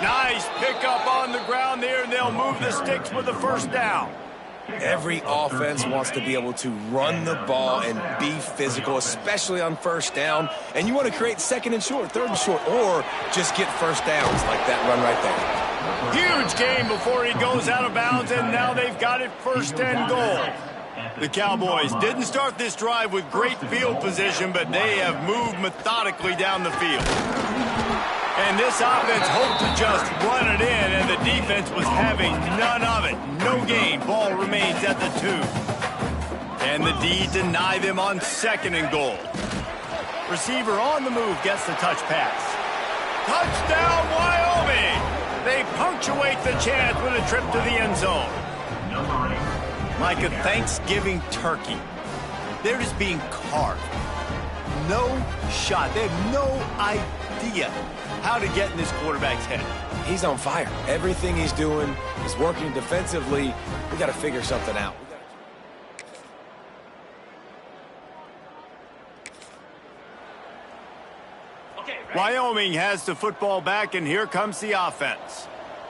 Nice pickup on the ground there, and they'll move the sticks with the first down. Every offense wants to be able to run the ball and be physical, especially on first down. And you want to create second and short, third and short, or just get first downs like that run right there. Huge gain before he goes out of bounds, and now they've got it first and goal. The Cowboys didn't start this drive with great field position, but they have moved methodically down the field. And this offense hoped to just run it in, and the defense was having none of it. No gain. Ball remains at the 2. And the D deny them on second and goal. Receiver on the move gets the touch pass. Touchdown, Wyoming! They punctuate the chance with a trip to the end zone. Like a Thanksgiving turkey. They're just being carved. No shot. They have no idea how to get in this quarterback's head. He's on fire. Everything he's doing is working defensively. We got to figure something out. Wyoming has the football back, and here comes the offense.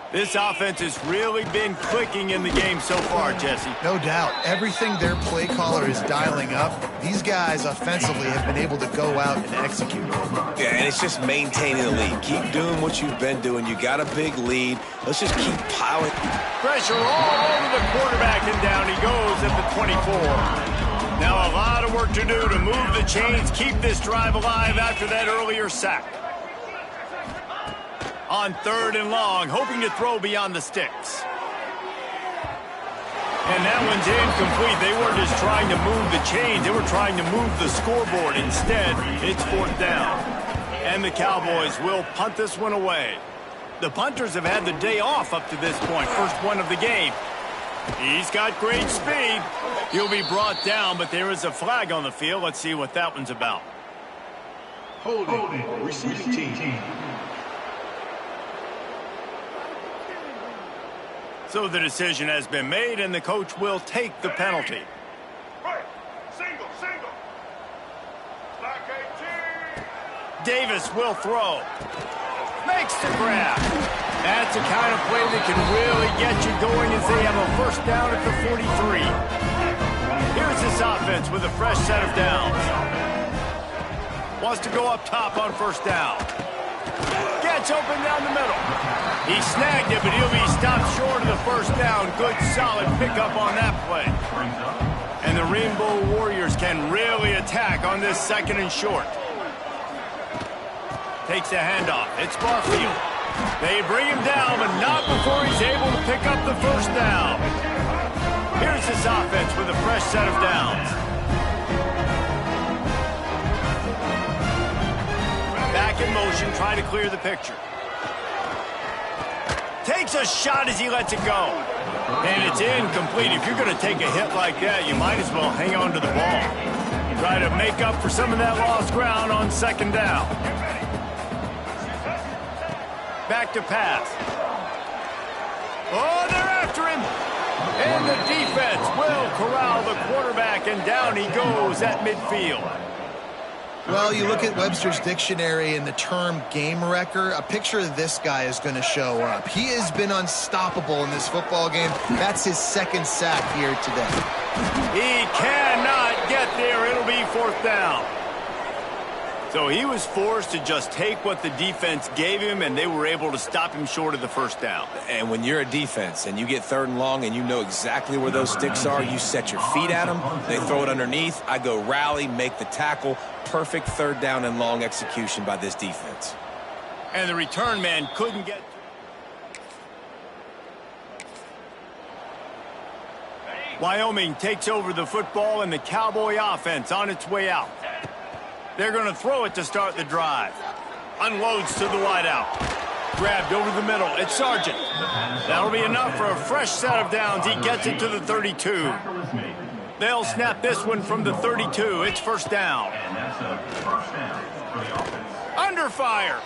This offense has really been clicking in the game so far, Jesse. No doubt. Everything their play caller is dialing up, these guys offensively have been able to go out and execute. Yeah, and it's just maintaining the lead. Keep doing what you've been doing. You got a big lead. Let's just keep piling. Pressure all over the quarterback, and down he goes at the 24. Now a lot of work to do to move the chains, keep this drive alive after that earlier sack. On third and long, hoping to throw beyond the sticks. And that one's incomplete. They weren't just trying to move the chains. They were trying to move the scoreboard. Instead, it's fourth down. And the Cowboys will punt this one away. The punters have had the day off up to this point. First one of the game. He's got great speed. He'll be brought down, but there is a flag on the field. Let's see what that one's about. Holding. Receiving team. So the decision has been made, and the coach will take the penalty. Right. Single. Black 18. Davis will throw. Makes the grab. That's the kind of play that can really get you going as they have a first down at the 43. Here's this offense with a fresh set of downs. Wants to go up top on first down. Gets open down the middle. He snagged it, but he'll be stopped short of the first down. Good, solid pickup on that play. And the Rainbow Warriors can really attack on this second and short. Takes a handoff. It's Barfield. They bring him down, but not before he's able to pick up the first down. Here's this offense with a fresh set of downs. back in motion, trying to clear the picture. Takes a shot as he lets it go. And it's incomplete. If you're going to take a hit like that, you might as well hang on to the ball. Try to make up for some of that lost ground on second down. Back to pass. Oh, they're after him. And the defense will corral the quarterback, and down he goes at midfield. Well, you look at Webster's dictionary and the term game wrecker, a picture of this guy is going to show up. He has been unstoppable in this football game. That's his second sack here today. He cannot get there. It'll be fourth down. So he was forced to just take what the defense gave him, and they were able to stop him short of the first down. And when you're a defense and you get third and long and you know exactly where those sticks are, you set your feet at them, they throw it underneath, I go rally, make the tackle. Perfect third down and long execution by this defense. And the return man couldn't get... Wyoming takes over the football, and the Cowboy offense on its way out. They're going to throw it to start the drive. Unloads to the wideout. Grabbed over the middle. It's Sargent. That'll be enough for a fresh set of downs. He gets it to the 32. They'll snap this one from the 32. It's first down. Under fire.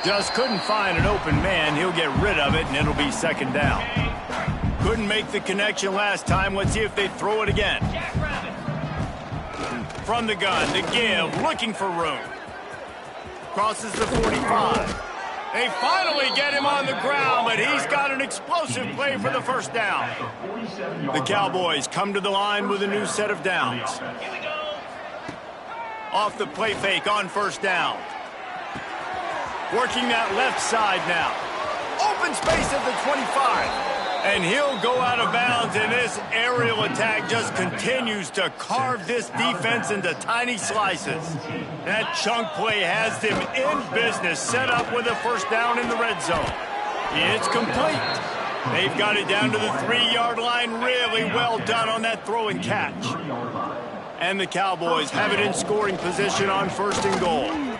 Just couldn't find an open man. He'll get rid of it, and it'll be second down. Couldn't make the connection last time. Let's see if they throw it again. From the gun, the give, looking for room. Crosses the 45. They finally get him on the ground, but he's got an explosive play for the first down. The Cowboys come to the line with a new set of downs. Off the play fake on first down. Working that left side now. Open space at the 25. And he'll go out of bounds, and this aerial attack just continues to carve this defense into tiny slices. That chunk play has them in business, set up with a first down in the red zone. It's complete. They've got it down to the 3-yard line. Really well done on that throw and catch. And the Cowboys have it in scoring position on first and goal. Into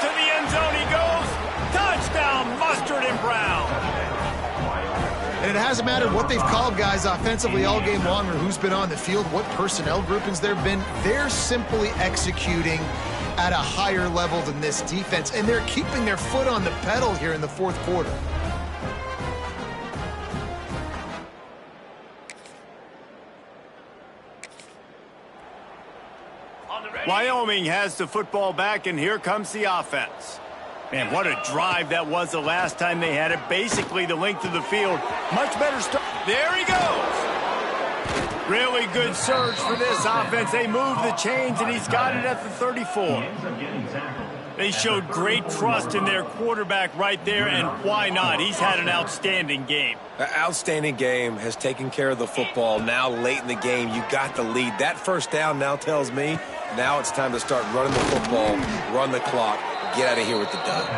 the end zone he goes. Touchdown, Mustard and Brown. And it hasn't mattered what they've called guys offensively all game long or who's been on the field, what personnel groupings there have been. They're simply executing at a higher level than this defense, and they're keeping their foot on the pedal here in the fourth quarter. Wyoming has the football back, and here comes the offense. Man, what a drive that was the last time they had it. Basically the length of the field. Much better start. There he goes. Really good surge for this offense. They move the chains, and he's got it at the 34. They showed great trust in their quarterback right there, and why not? He's had an outstanding game. An outstanding game, has taken care of the football. Now late in the game, you got the lead. That first down now tells me now it's time to start running the football, run the clock, get out of here with the dub.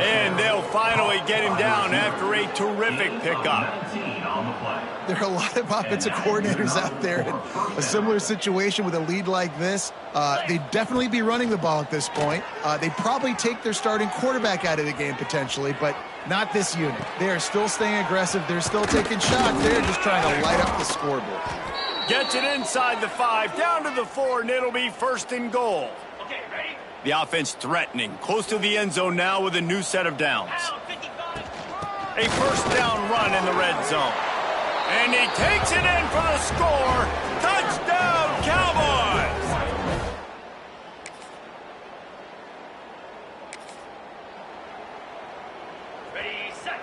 And they'll finally get him down after a terrific pickup. There are a lot of offensive coordinators out there in a similar situation with a lead like this. They'd definitely be running the ball at this point. They'd probably take their starting quarterback out of the game potentially, but not this unit. They are still staying aggressive. They're still taking shots. They're just trying to light up the scoreboard. Gets it inside the 5, down to the 4, and it'll be first and goal. Okay, ready? The offense threatening, close to the end zone now with a new set of downs. A first down run in the red zone. And he takes it in for the score. Touchdown, Cowboys! Ready, set.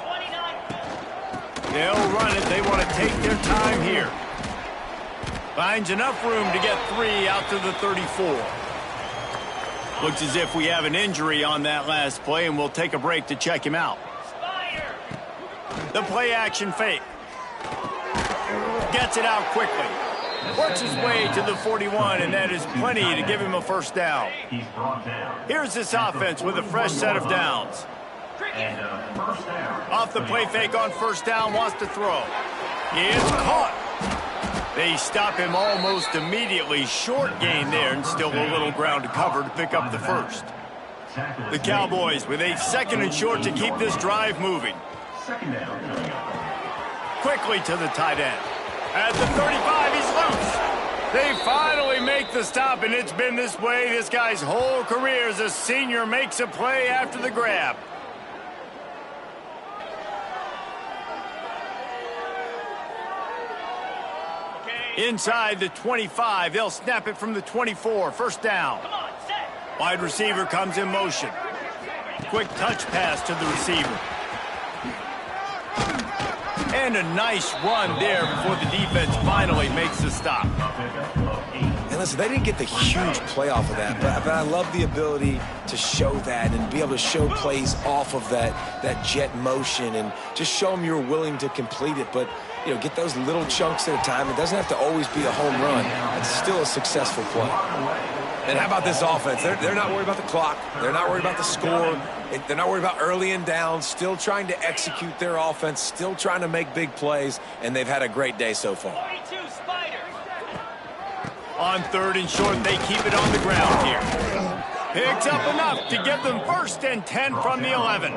29. They'll run it. They want to take their time here. Finds enough room to get 3 out to the 34. Looks as if we have an injury on that last play, and we'll take a break to check him out. The play action fake. Gets it out quickly. Works his way to the 41, and that is plenty to give him a first down. Here's this offense with a fresh set of downs. Off the play fake on first down, wants to throw. It's caught. They stop him almost immediately. Short gain there, and still a little ground to cover to pick up the first. The Cowboys with a 2nd and short to keep this drive moving. Quickly to the tight end. At the 35, he's loose. They finally make the stop, and it's been this way this guy's whole career as a senior makes a play after the grab. Inside the 25, they'll snap it from the 24. First down. Wide receiver comes in motion. Quick touch pass to the receiver. And a nice run there before the defense finally makes the stop. And listen, they didn't get the huge play off of that, but I love the ability to show that and be able to show plays off of that jet motion and just show them you're willing to complete it. But, you know, get those little chunks at a time. It doesn't have to always be a home run. It's still a successful play. And how about this offense? They're not worried about the clock. They're not worried about the score. They're not worried about early and down. Still trying to execute their offense. Still trying to make big plays. And they've had a great day so far. On 3rd and short, they keep it on the ground here. Picks up enough to get them 1st and 10 from the 11.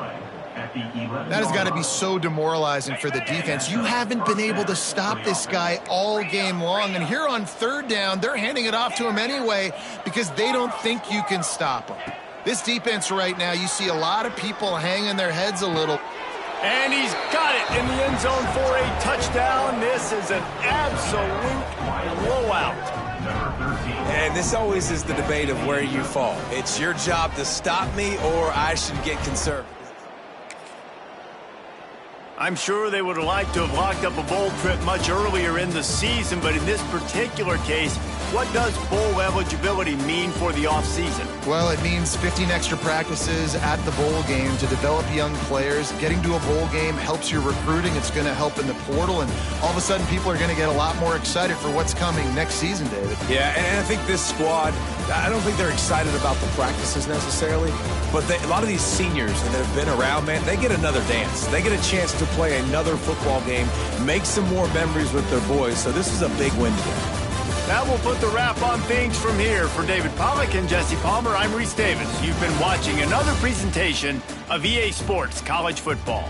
That has got to be so demoralizing for the defense. You haven't been able to stop this guy all game long. And here on 3rd down, they're handing it off to him anyway because they don't think you can stop him. This defense right now, you see a lot of people hanging their heads a little. And he's got it in the end zone for a touchdown. This is an absolute blowout. And this always is the debate of where you fall. It's your job to stop me or I should get conservative. I'm sure they would have liked to have locked up a bowl trip much earlier in the season, but in this particular case, what does bowl eligibility mean for the offseason? Well, it means 15 extra practices at the bowl game to develop young players. Getting to a bowl game helps your recruiting. It's going to help in the portal, and all of a sudden people are going to get a lot more excited for what's coming next season, David. Yeah, and I think this squad, I don't think they're excited about the practices necessarily, but a lot of these seniors that have been around, man, they get another dance. They get a chance to play another football game, make some more memories with their boys, so this is a big win today. That will put the wrap on things from here. For David Pollack and Jesse Palmer, I'm Reese Davis. You've been watching another presentation of EA Sports College Football.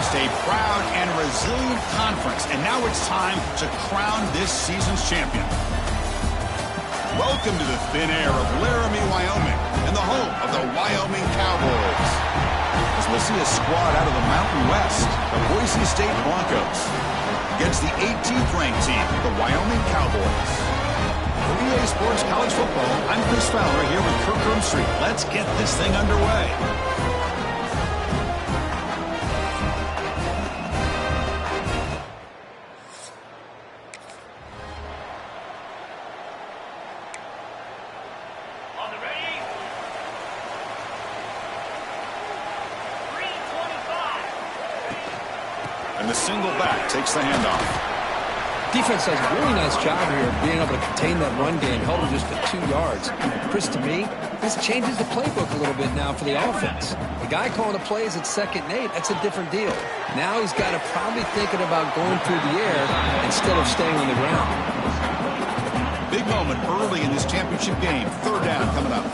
faced a proud and resilient conference, and now it's time to crown this season's champion. Welcome to the thin air of Laramie, Wyoming, and the home of the Wyoming Cowboys. As we'll see a squad out of the Mountain West, the Boise State Broncos, against the 18th ranked team, the Wyoming Cowboys. For EA Sports College Football, I'm Chris Fowler here with Kirk Street. Let's get this thing underway. On the ready. 3:25. And the single back takes the handoff. Defense does a really nice job here of being able to contain that run game, held him just for 2 yards. Chris, to me, this changes the playbook a little bit now for the offense. The guy calling the plays at 2nd and 8, that's a different deal. Now he's got to probably thinking about going through the air instead of staying on the ground. Big moment early in this championship game. 3rd down coming up.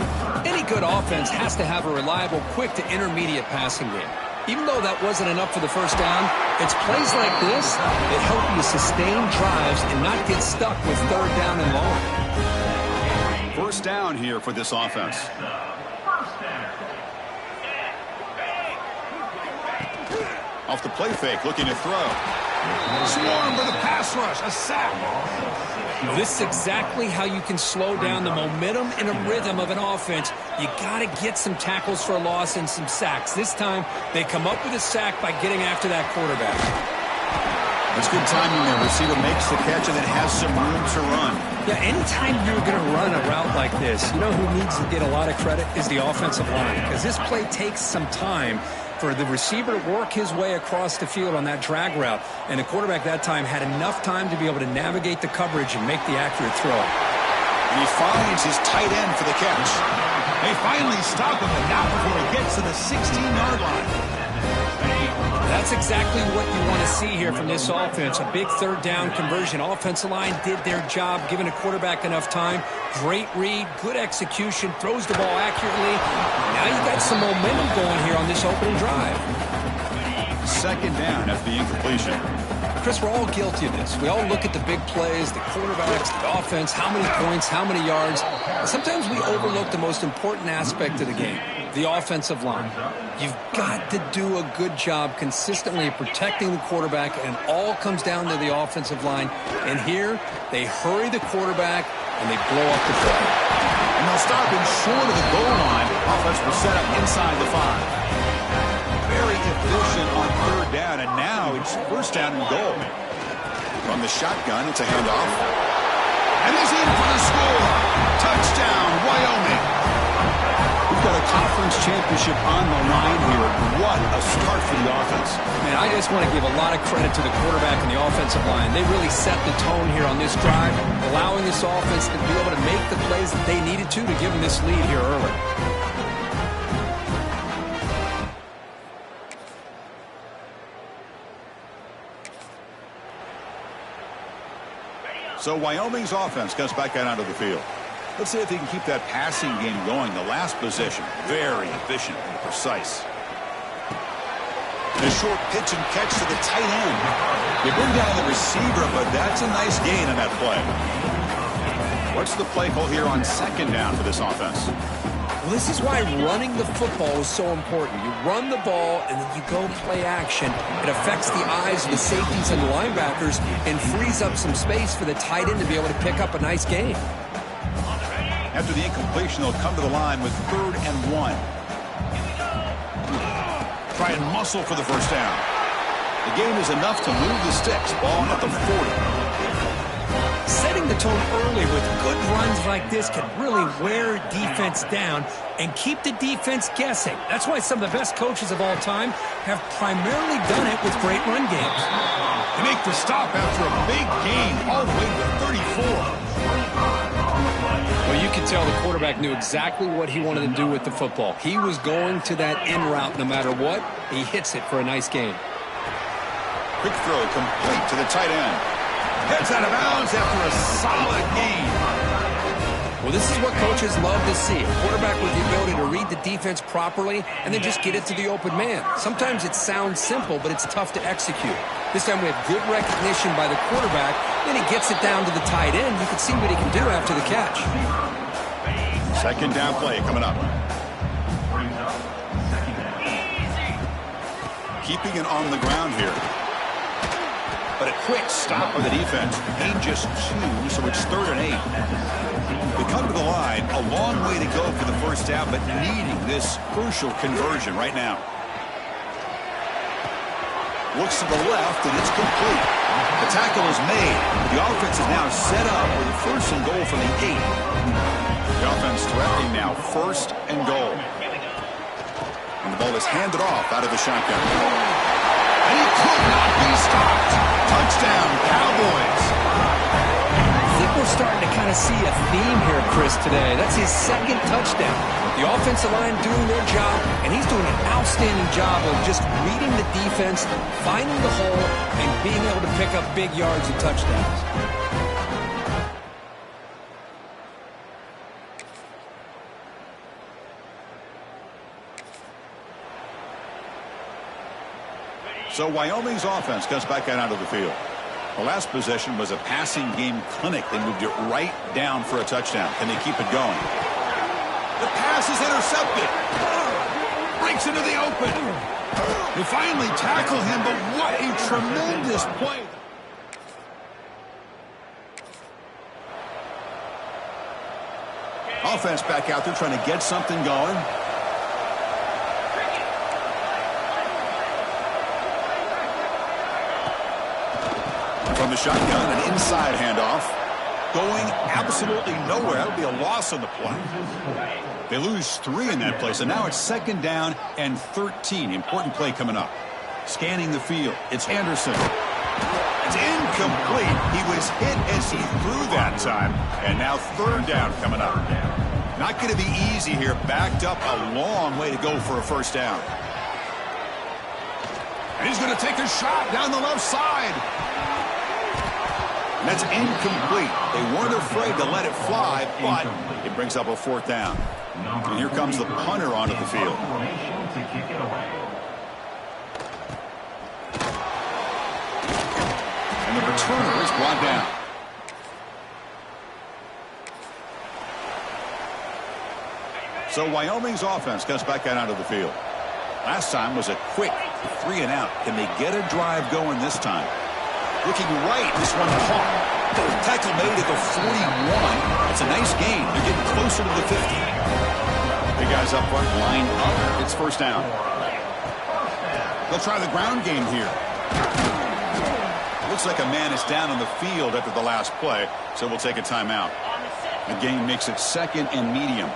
Any good offense has to have a reliable, quick to intermediate passing game. Even though that wasn't enough for the 1st down, it's plays like this that help you sustain drives and not get stuck with 3rd down and long. 1st down here for this offense. Off the play fake, looking to throw. Swarm for the pass rush, a sack. This is exactly how you can slow down the momentum and a rhythm of an offense. You got to get some tackles for a loss and some sacks. This time, they come up with a sack by getting after that quarterback. It's good timing there. Receiver makes the catch and then has some room to run. Yeah, anytime you're going to run a route like this, you know who needs to get a lot of credit is the offensive line, because this play takes some time for the receiver to work his way across the field on that drag route. And the quarterback that time had enough time to be able to navigate the coverage and make the accurate throw. And he finds his tight end for the catch. They finally stop him, but not before he gets to the 16-yard line. That's exactly what you want to see here from this offense. A big 3rd down conversion. Offensive line did their job, giving a quarterback enough time. Great read, good execution, throws the ball accurately. Now you got some momentum going here on this opening drive. 2nd down after the incompletion. Chris, we're all guilty of this. We all look at the big plays, the quarterbacks, the offense, how many points, how many yards. Sometimes we overlook the most important aspect of the game, the offensive line. You've got to do a good job consistently protecting the quarterback, and it all comes down to the offensive line. And here, they hurry the quarterback, and they blow up the play. And they'll stop him short of the goal line. Offense will set up inside the 5. Very efficient on 3rd down, and now it's 1st down and goal. From the shotgun, it's a handoff. And he's in for the score. Touchdown, Wyoming. We've got a conference championship on the line here. What a start for the offense. Man, I just want to give a lot of credit to the quarterback and the offensive line. They really set the tone here on this drive, allowing this offense to be able to make the plays that they needed to give them this lead here early. So Wyoming's offense comes back out onto the field. Let's see if he can keep that passing game going. The last possession, very efficient and precise. And a short pitch and catch to the tight end. You bring down the receiver, but that's a nice gain on that play. What's the play call here on 2nd down for this offense? Well, this is why running the football is so important. You run the ball, and then you go play action. It affects the eyes of the safeties and the linebackers and frees up some space for the tight end to be able to pick up a nice gain. After the incompletion, they'll come to the line with 3rd and 1. Try and muscle for the 1st down. The game is enough to move the sticks. Ball at the 40. Setting the tone early with good runs like this can really wear defense down and keep the defense guessing. That's why some of the best coaches of all time have primarily done it with great run games. They make the stop after a big gain all the way to the 34. Well, you can tell the quarterback knew exactly what he wanted to do with the football. He was going to that in route no matter what. He hits it for a nice gain. Quick throw complete to the tight end. Gets out of bounds after a solid gain. Well, this is what coaches love to see. A quarterback with the ability to read the defense properly and then just get it to the open man. Sometimes it sounds simple, but it's tough to execute. This time we have good recognition by the quarterback. Then he gets it down to the tight end. You can see what he can do after the catch. Second down play coming up. Keeping it on the ground here. But a quick stop of the defense. Gain just 2, so it's 3rd and 8. They come to the line, a long way to go for the first down, but needing this crucial conversion right now. Looks to the left, and it's complete. The tackle is made. The offense is now set up with a 1st and goal from the 8. The offense threatening now 1st and goal. And the ball is handed off out of the shotgun. And he could not be stopped. Touchdown, Cowboys. I think we're starting to kind of see a theme here, Chris, today. That's his 2nd touchdown. The offensive line doing their job, and he's doing an outstanding job of just reading the defense, finding the hole, and being able to pick up big yards and touchdowns. So Wyoming's offense comes back out onto the field. The last possession was a passing game clinic. They moved it right down for a touchdown. Can they keep it going? The pass is intercepted. Breaks into the open. They finally tackle him, but what a tremendous play. Offense back out there trying to get something going. From the shotgun, an inside handoff. Going absolutely nowhere. That would be a loss on the play. They lose 3 in that play, so now it's 2nd down and 13. Important play coming up. Scanning the field. It's Anderson. It's incomplete. He was hit as he threw that time. And now 3rd down coming up. Not going to be easy here. Backed up a long way to go for a 1st down. And he's going to take a shot down the left side. And that's incomplete. They weren't afraid to let it fly, but it brings up a 4th down. And here comes the punter onto the field. And the returner is brought down. So Wyoming's offense comes back out onto the field. Last time was a quick 3 and out. Can they get a drive going this time? Looking right, this one caught. Tackle made at the 41. It's a nice gain. They're getting closer to the 50. The guys up front line up. It's 1st down. They'll try the ground game here. Looks like a man is down on the field after the last play, so we'll take a timeout. The game makes it 2nd and medium.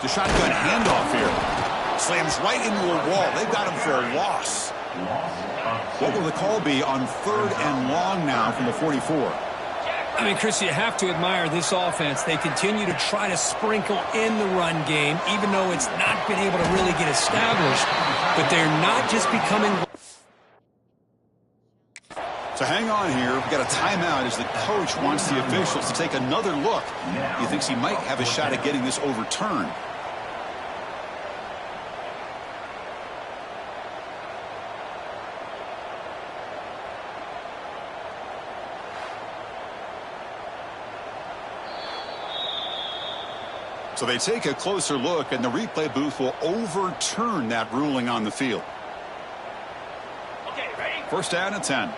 The shotgun handoff here. Slams right into a wall. They've got him for a loss. What will the call be on 3rd and long now from the 44? I mean, Chris, you have to admire this offense. They continue to try to sprinkle in the run game, even though it's not been able to really get established. But they're not just becoming... So hang on here. We've got a timeout as the coach wants the officials to take another look. He thinks he might have a shot at getting this overturned. So they take a closer look, and the replay booth will overturn that ruling on the field. Okay, ready? 1st down and 10.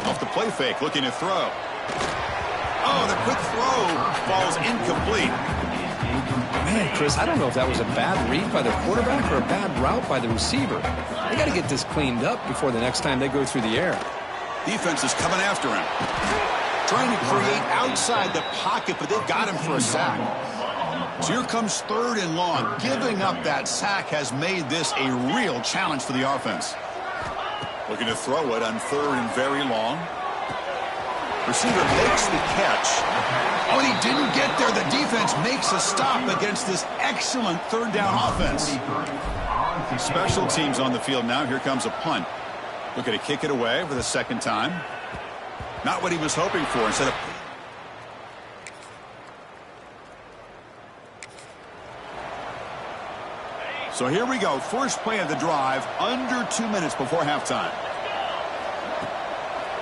Off the play fake, looking to throw. Oh, the quick throw falls incomplete. Man, Chris, I don't know if that was a bad read by the quarterback or a bad route by the receiver. They got to get this cleaned up before the next time they go through the air. Defense is coming after him. Trying to create outside the pocket, but they've got him for a sack. So here comes 3rd and long. Giving up that sack has made this a real challenge for the offense. Looking to throw it on 3rd and very long. Receiver makes the catch. Oh, and he didn't get there. The defense makes a stop against this excellent 3rd down offense. Special teams on the field now. Here comes a punt. Looking to kick it away for the second time. Not what he was hoping for. Instead of... So here we go. First play of the drive. Under 2 minutes before halftime.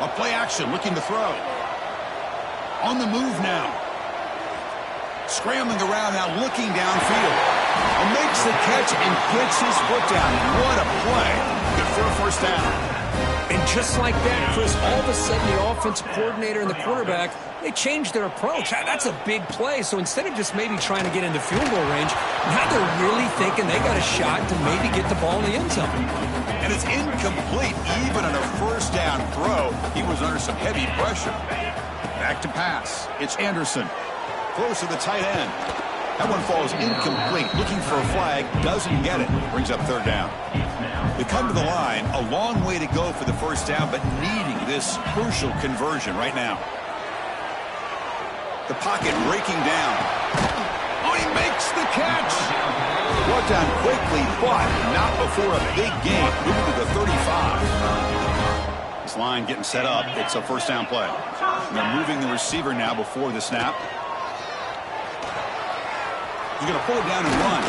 A play action. Looking to throw. On the move now. Scrambling around now. Looking downfield. And makes the catch and gets his foot down. What a play. Good for a first down. And just like that, Chris, all of a sudden the offensive coordinator and the quarterback, they changed their approach. That's a big play. So instead of just maybe trying to get into field goal range, now they're really thinking they got a shot to maybe get the ball in the end zone. And it's incomplete. Even on a first down throw, he was under some heavy pressure. Back to pass. It's Anderson. Close to the tight end. That one falls incomplete. Looking for a flag. Doesn't get it. Brings up third down. They come to the line. A long way to go for the first down, but needing this crucial conversion right now. The pocket breaking down. Oh, he makes the catch. Brought down quickly, but not before a big gain. Moving to the 35. This line getting set up. It's a first down play. And they're moving the receiver now before the snap. He's going to pull it down and run.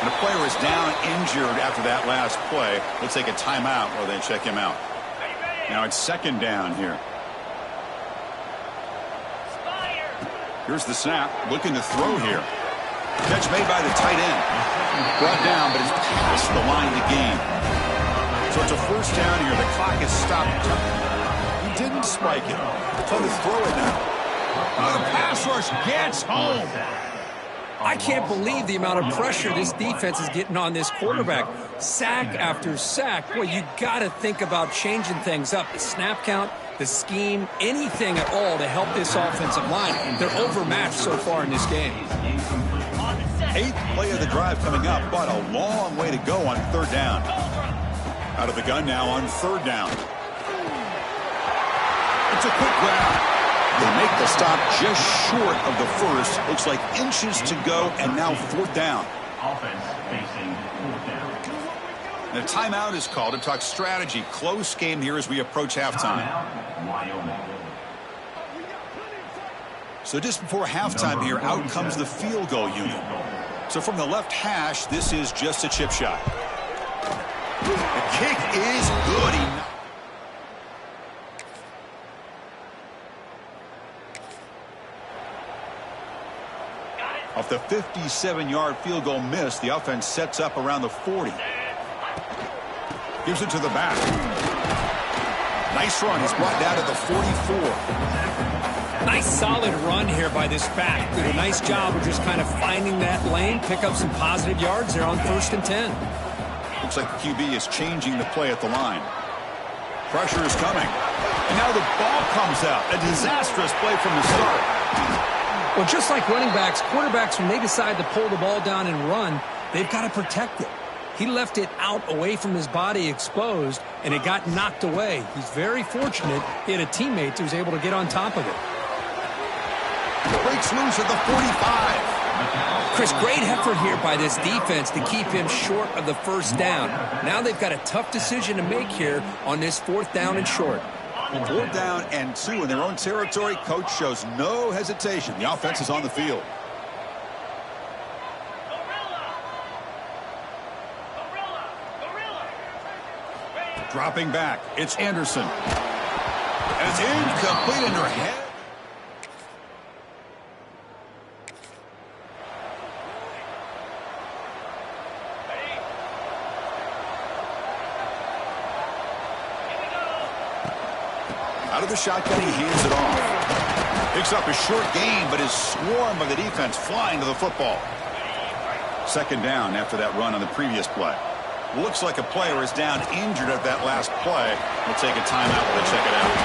And the player is down injured after that last play. Let's take a timeout while they check him out. Now it's second down here. Here's the snap. Looking to throw here. Catch made by the tight end. Brought down, but it's past the line to gain. So it's a first down here. The clock is stopped. He didn't spike it. Trying to throw it now. Oh, the pass rush gets home. I can't believe the amount of pressure this defense is getting on this quarterback. Sack after sack. Well, you got to think about changing things up. The snap count, the scheme, anything at all to help this offensive line. They're overmatched so far in this game. Eighth play of the drive coming up, but a long way to go on third down. Out of the gun now on third down. It's a quick grab. They make the stop just short of the first. Looks like inches to go, and now fourth down. Offense facing fourth down. The timeout is called to talk strategy. Close game here as we approach halftime. Wyoming. So just before halftime here, out comes the field goal unit. So from the left hash, this is just a chip shot. The kick is good. Off the 57-yard field goal miss, the offense sets up around the 40. Gives it to the back. Nice run. He's brought down to the 44. Nice solid run here by this back. Did a nice job of just kind of finding that lane, pick up some positive yards there on 1st and 10. Looks like the QB is changing the play at the line. Pressure is coming. And now the ball comes out. A disastrous play from the start. Well, just like running backs, quarterbacks, when they decide to pull the ball down and run, they've got to protect it. He left it out away from his body exposed, and it got knocked away. He's very fortunate he had a teammate who was able to get on top of it. Breaks loose at the 45. Chris, great effort here by this defense to keep him short of the first down. Now they've got a tough decision to make here on this fourth down and short. 4th down and 2 in their own territory. Coach shows no hesitation. The offense is on the field. Dropping back. It's Anderson. And it's incomplete under head. Out of the shotgun, he hands it off. Picks up a short gain, but is swarmed by the defense, flying to the football. Second down after that run on the previous play. Looks like a player is down injured at that last play. We'll take a timeout while they check it out.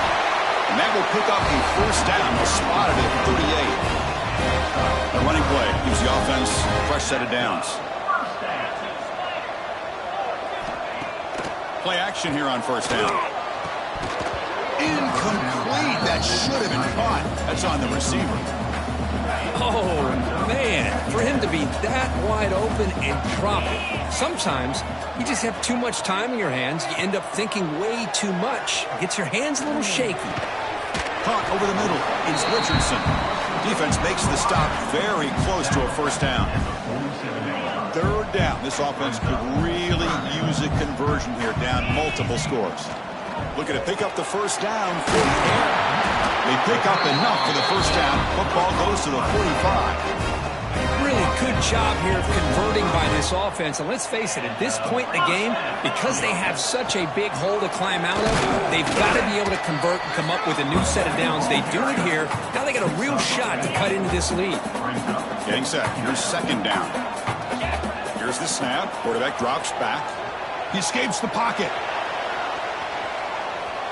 And that will pick up a first down. They'll spot it at 38. The running play gives the offense a fresh set of downs. Play action here on first down. Incomplete. That should have been caught. That's on the receiver. Oh, man, for him to be that wide open and drop it. Sometimes you just have too much time in your hands. You end up thinking way too much. Gets your hands a little shaky. Caught over the middle is Richardson. Defense makes the stop very close to a first down. Third down. This offense could really use a conversion here, down multiple scores. Looking to pick up the first down for the air. They pick up enough for the first down. Football goes to the 45. Really good job here of converting by this offense. And let's face it, at this point in the game, because they have such a big hole to climb out of, they've got to be able to convert and come up with a new set of downs. They do it here. Now they got a real shot to cut into this lead. Getting set. Here's second down. Here's the snap. Quarterback drops back. He escapes the pocket.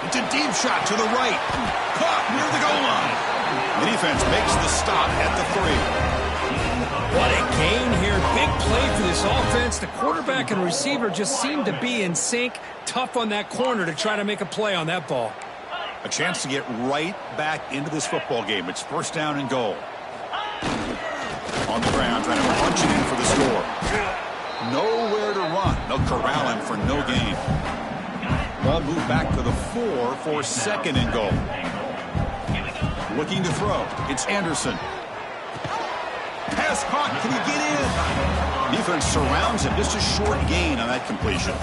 It's a deep shot to the right. Caught near the goal line. The defense makes the stop at the 3. What a gain here. Big play for this offense. The quarterback and receiver just seem to be in sync. Tough on that corner to try to make a play on that ball. A chance to get right back into this football game. It's first down and goal. On the ground, trying to punch it in for the score. Nowhere to run. They'll corral him for no gain. Ball moved back to the 4 for second and goal. Looking to throw. It's Anderson. Pass caught. Can he get in? Defense surrounds him. Just a short gain on that completion.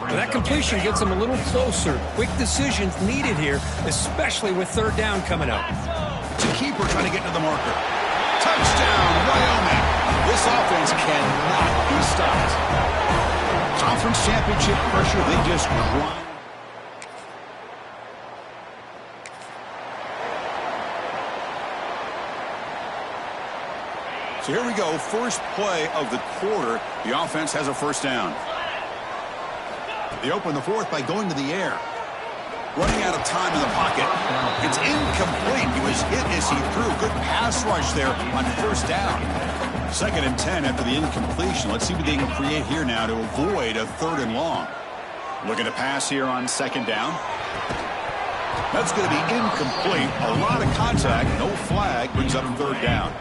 Well, that completion gets him a little closer. Quick decisions needed here, especially with third down coming up. It's a keeper trying to get to the marker. Touchdown, Wyoming. This offense cannot be stopped. Conference championship pressure, they just grind. So here we go, first play of the quarter. The offense has a first down. They open the fourth by going to the air. Running out of time in the pocket. It's incomplete. He was hit as he threw. Good pass rush there on first down. Second and 10 after the incompletion. Let's see what they can create here now to avoid a third and long. Looking to pass here on second down. That's going to be incomplete. A lot of contact. No flag. Brings up third down.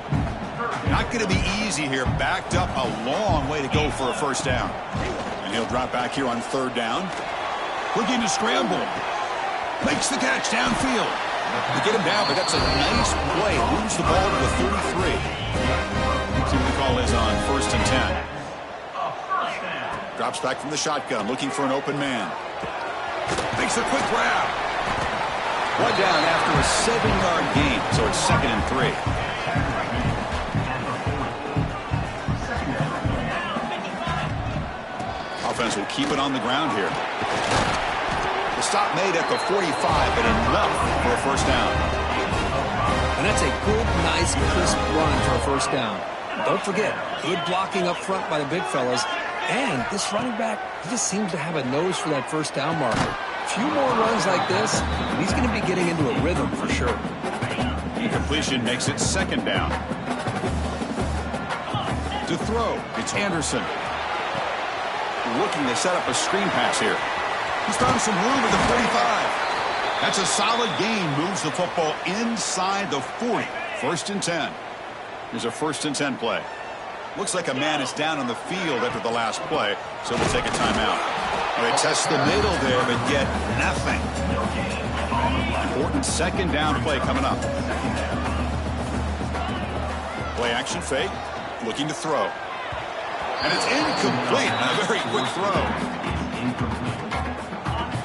Not going to be easy here. Backed up a long way to go for a first down. And he'll drop back here on third down. Looking to scramble. Makes the catch downfield. To get him down, but that's a nice play. Moves the ball to the 33. See what the call is on first and 10. Drops back from the shotgun, looking for an open man. Makes a quick grab. One down after a 7-yard gain, so it's second and 3. Offense will keep it on the ground here. The stop made at the 45, but enough for a first down. And that's a good, nice, crisp run for a first down. Don't forget, good blocking up front by the big fellas. And this running back, he just seems to have a nose for that first down marker. A few more runs like this, and he's going to be getting into a rhythm for sure. Incompletion makes it second down. To throw, it's Anderson. Looking to set up a screen pass here. He's found some room at the 45. That's a solid gain. Moves the football inside the 40. First and 10. Here's a first and 10 play. Looks like a man is down on the field after the last play, so we'll take a timeout. They test the middle there, but get nothing. Important second down play coming up. Play action fake. Looking to throw. And it's incomplete on a very quick throw.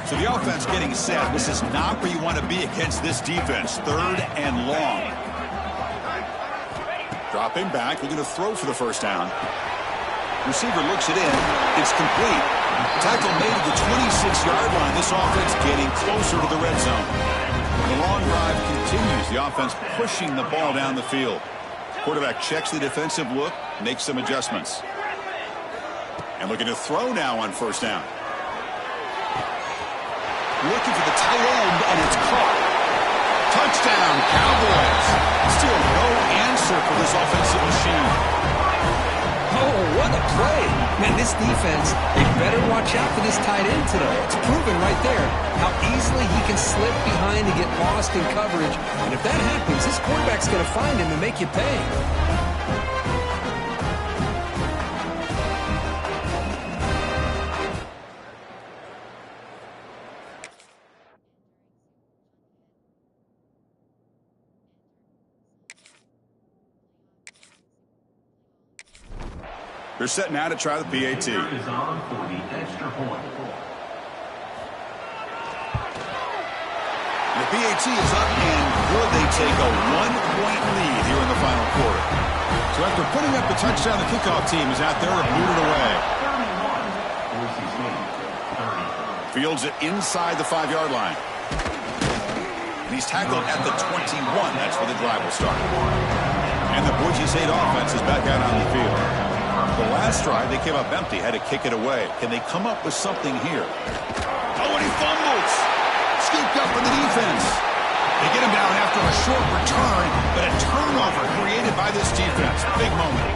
So the offense getting set. This is not where you want to be against this defense. Third and long. Dropping back, looking to throw for the first down. Receiver looks it in. It's complete. Tackle made at the 26-yard line. This offense getting closer to the red zone. The long drive continues. The offense pushing the ball down the field. Quarterback checks the defensive look, makes some adjustments. And looking to throw now on first down. Looking for the tight end, and it's caught. Touchdown, Cowboys. Still no answer for this offensive machine. Oh, what a play. Man, this defense, they better watch out for this tight end today. It's proven right there how easily he can slip behind and get lost in coverage. And if that happens, this quarterback's going to find him and make you pay. They're set now to try the PAT. Is on for the extra point. The PAT is up, and good. They take a 1-point lead here in the final quarter. So after putting up the touchdown, the kickoff team is out there and booted away. 31. Fields it inside the 5-yard line. And he's tackled at the 21. That's where the drive will start. And the Boise State offense is back out on the field. The last drive, they came up empty, had to kick it away. Can they come up with something here? Oh, and he fumbles. Scooped up for the defense. They get him down after a short return, but a turnover created by this defense. Big moment.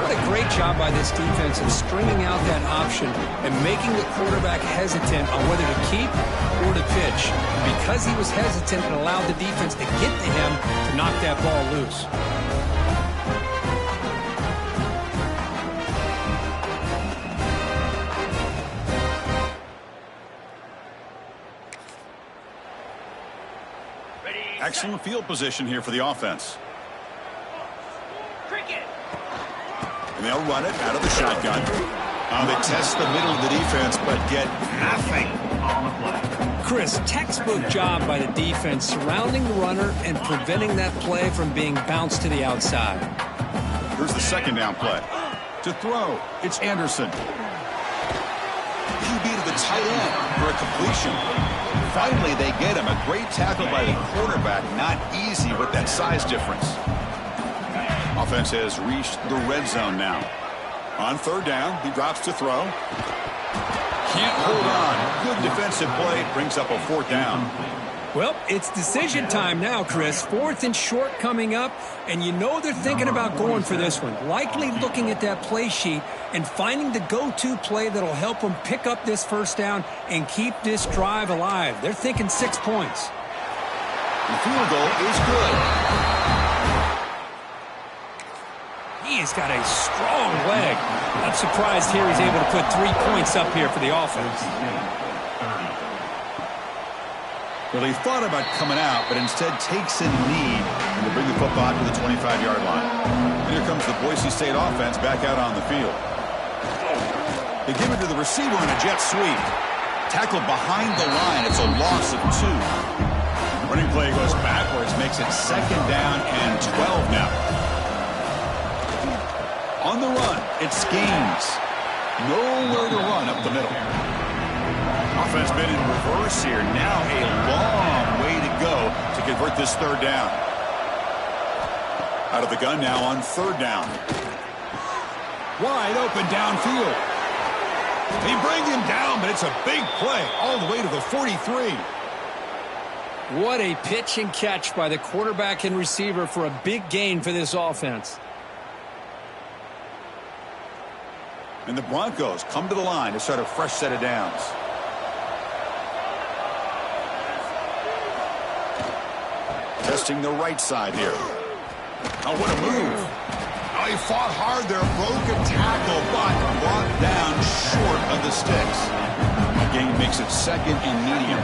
What a great job by this defense in stringing out that option and making the quarterback hesitant on whether to keep or to pitch. And because he was hesitant, it allowed the defense to get to him to knock that ball loose. Excellent field position here for the offense. And they'll run it out of the shotgun. They test the middle of the defense, but get nothing. Chris, textbook job by the defense surrounding the runner and preventing that play from being bounced to the outside. Here's the second down play. To throw, it's Anderson. QB to the tight end for a completion. Finally, they get him. A great tackle by the quarterback. Not easy with that size difference. Offense has reached the red zone now. On third down, he drops to throw. Can't hold on. Good defensive play. Brings up a fourth down. Well, it's decision time now, Chris. 4th and short coming up, and you know they're thinking about going for this one. Likely looking at that play sheet and finding the go-to play that'll help them pick up this first down and keep this drive alive. They're thinking 6 points. The field goal is good. He's got a strong leg. I'm surprised here he's able to put 3 points up here for the offense. Well, he thought about coming out, but instead takes a knee and to bring the football to the 25-yard line. And here comes the Boise State offense back out on the field. They give it to the receiver in a jet sweep. Tackled behind the line. It's a loss of 2. Running play goes backwards, makes it 2nd down and 12 now. On the run, it's Gaines. Nowhere to run up the middle. Offense been in reverse here. Now a long way to go to convert this third down. Out of the gun now on third down. Wide open downfield. They bring him down, but it's a big play all the way to the 43. What a pitch and catch by the quarterback and receiver for a big gain for this offense. And the Broncos come to the line to start a fresh set of downs. Testing the right side here. Oh, what a move. Oh, he fought hard there, broke a tackle, but brought down short of the sticks. The gain makes it 2nd and medium.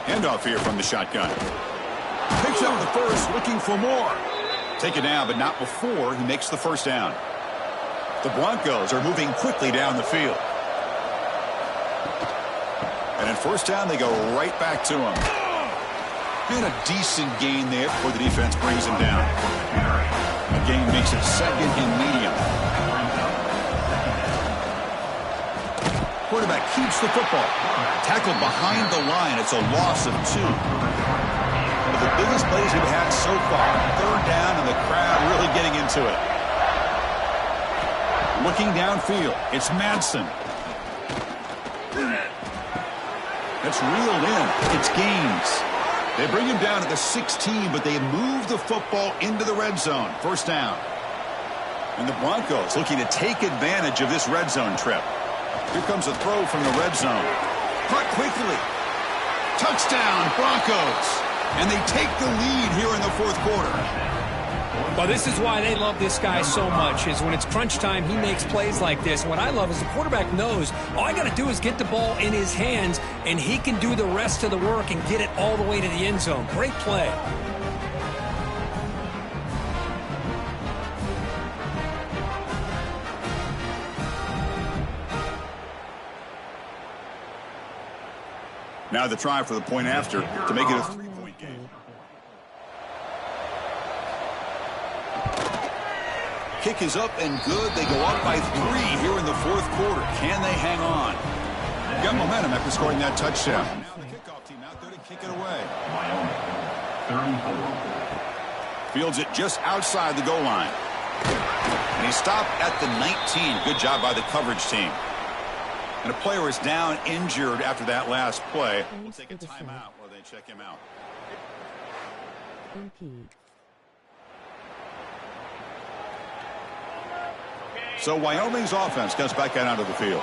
Handoff here from the shotgun. Picks up the first, looking for more. Take it down, but not before he makes the first down. The Broncos are moving quickly down the field. And in first down, they go right back to him. And a decent gain there before the defense brings him down. The gain makes it 2nd and medium. Quarterback keeps the football. Tackled behind the line. It's a loss of 2. One of the biggest plays we've had so far. Third down, and the crowd really getting into it. Looking downfield, it's Madsen. That's reeled in. It's Gaines. They bring him down at the 16, but they move the football into the red zone. First down. And the Broncos looking to take advantage of this red zone trip. Here comes a throw from the red zone. Caught quickly. Touchdown, Broncos. And they take the lead here in the fourth quarter. Well, this is why they love this guy so much, is when it's crunch time, he makes plays like this. And what I love is the quarterback knows all I got to do is get the ball in his hands, and he can do the rest of the work and get it all the way to the end zone. Great play. Now the try for the point after to make it a 3-point game. Kick is up and good. They go up by 3 here in the fourth quarter. Can they hang on? Got momentum after scoring that touchdown. Now the kickoff team out there to kick it away. Wyoming, 34. Fields it just outside the goal line. And he stopped at the 19. Good job by the coverage team. And a player is down injured after that last play. We'll take a timeout while they check him out. So Wyoming's offense comes back out onto the field.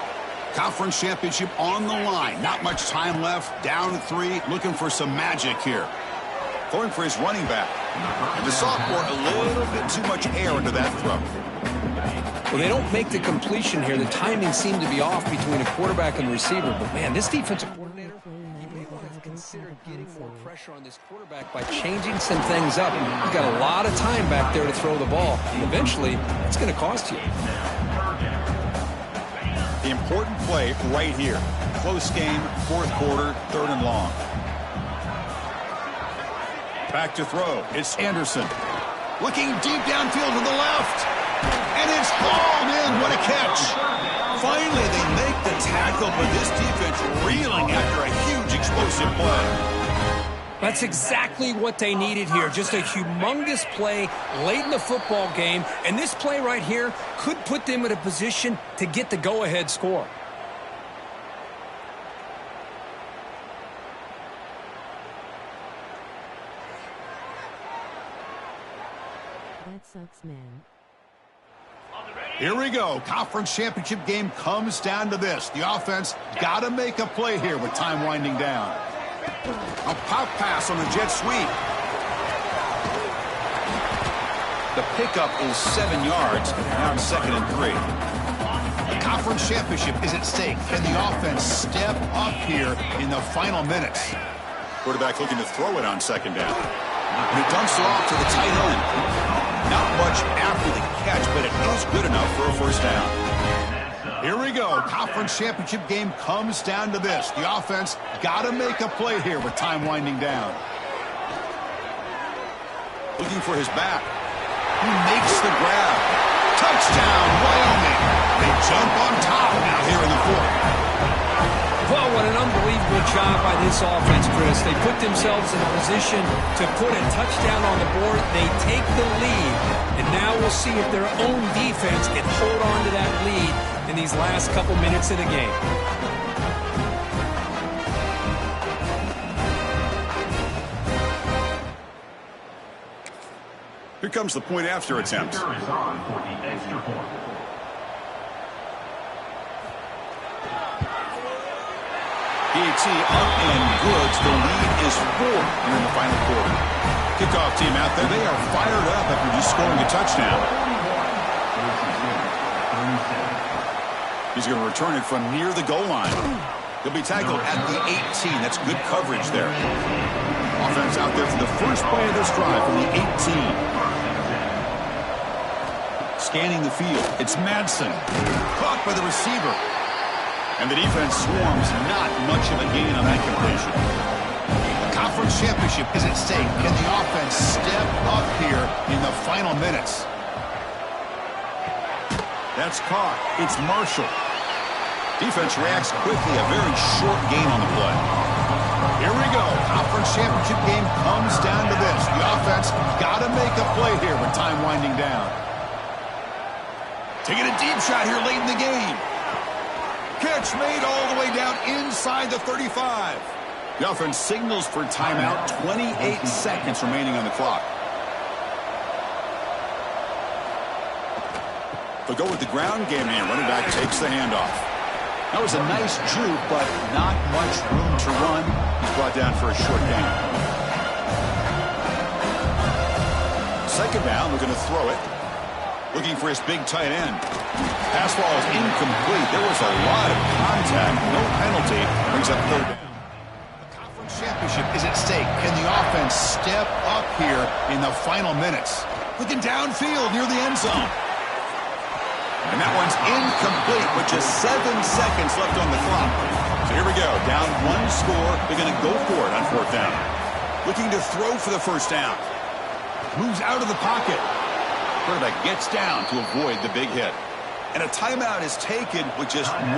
Conference championship on the line. Not much time left. Down 3. Looking for some magic here. Going for his running back. And the sophomore a little bit too much air into that throw. Well, they don't make the completion here. The timing seemed to be off between a quarterback and receiver. But, man, this defensive coordinator, he may want to consider getting more pressure on this quarterback by changing some things up. You've got a lot of time back there to throw the ball. Eventually, it's going to cost you. The important play right here. Close game, fourth quarter, 3rd and long. Back to throw. It's Anderson. Looking deep downfield to the left. And it's hauled in. What a catch. Finally, they make the tackle, but this defense reeling after a huge explosive play. That's exactly what they needed here. Just a humongous play late in the football game. And this play right here could put them in a position to get the go-ahead score. That sucks, man. Here we go. Conference championship game comes down to this. The offense got to make a play here with time winding down. A pop pass on the jet sweep. The pickup is 7 yards. Now it's 2nd and 3. The conference championship is at stake. Can the offense step up here in the final minutes? Quarterback looking to throw it on 2nd down. And he dumps it off to the tight end. Not much after the catch, but it is good enough for a first down. Here we go. Conference championship game comes down to this. The offense got to make a play here with time winding down. Looking for his back. He makes the grab. Touchdown, Wyoming. They jump on top now here in the fourth. Well, what an unbelievable job by this offense, Chris. They put themselves in a position to put a touchdown on the board. They take the lead, and now we'll see if their own defense can hold on to that lead in these last couple minutes of the game. Here comes the point after attempt. Is on for the extra point. PAT up and good. The lead is 4 here in the final quarter. Kickoff team out there. They are fired up after just scoring a touchdown. He's going to return it from near the goal line. He'll be tackled at the 18. That's good coverage there. Offense out there for the first play of this drive from the 18. Scanning the field. It's Madsen. Caught by the receiver. And the defense swarms. Not much of a gain on that completion. The conference championship is at stake. Can the offense step up here in the final minutes? That's caught. It's Marshall. Defense reacts quickly. A very short gain on the play. Here we go. Conference championship game comes down to this. The offense got to make a play here with time winding down. Taking a deep shot here late in the game. Catch made all the way down inside the 35. The offense signals for timeout. 28 seconds remaining on the clock. They'll go with the ground game here. Running back takes the handoff. That was a nice juke, but not much room to run. He's brought down for a short gain. Second down, we're going to throw it. Looking for his big tight end. Pass ball is incomplete. There was a lot of contact. No penalty. Brings up third down. The conference championship is at stake. Can the offense step up here in the final minutes? Looking downfield near the end zone. And that one's incomplete with just 7 seconds left on the clock. So here we go. Down 1 score. They're going to go for it on 4th down. Looking to throw for the first down. Moves out of the pocket. Quarterback gets down to avoid the big hit. And a timeout is taken with just 1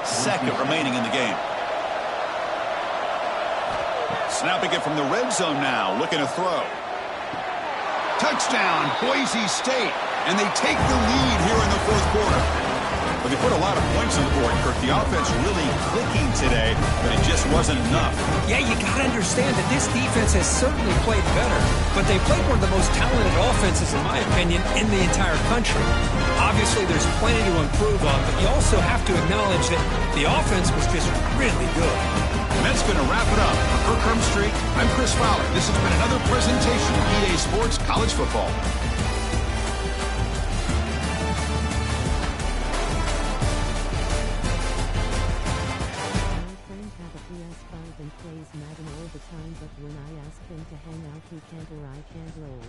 second remaining in the game. Snapping it from the red zone now. Looking to throw. Touchdown, Boise State. And they take the lead here in the 4th quarter. But they put a lot of points on the board, Kirk. The offense really clicking today, but it just wasn't enough. Yeah, you got to understand that this defense has certainly played better, but they played one of the most talented offenses, in my opinion, in the entire country. Obviously, there's plenty to improve on, but you also have to acknowledge that the offense was just really good. And that's going to wrap it up. For Kirk Hermstreet, I'm Chris Fowler. This has been another presentation of EA Sports College Football. Plays Madden all the time, but when I ask him to hang out he can't or I can't roll.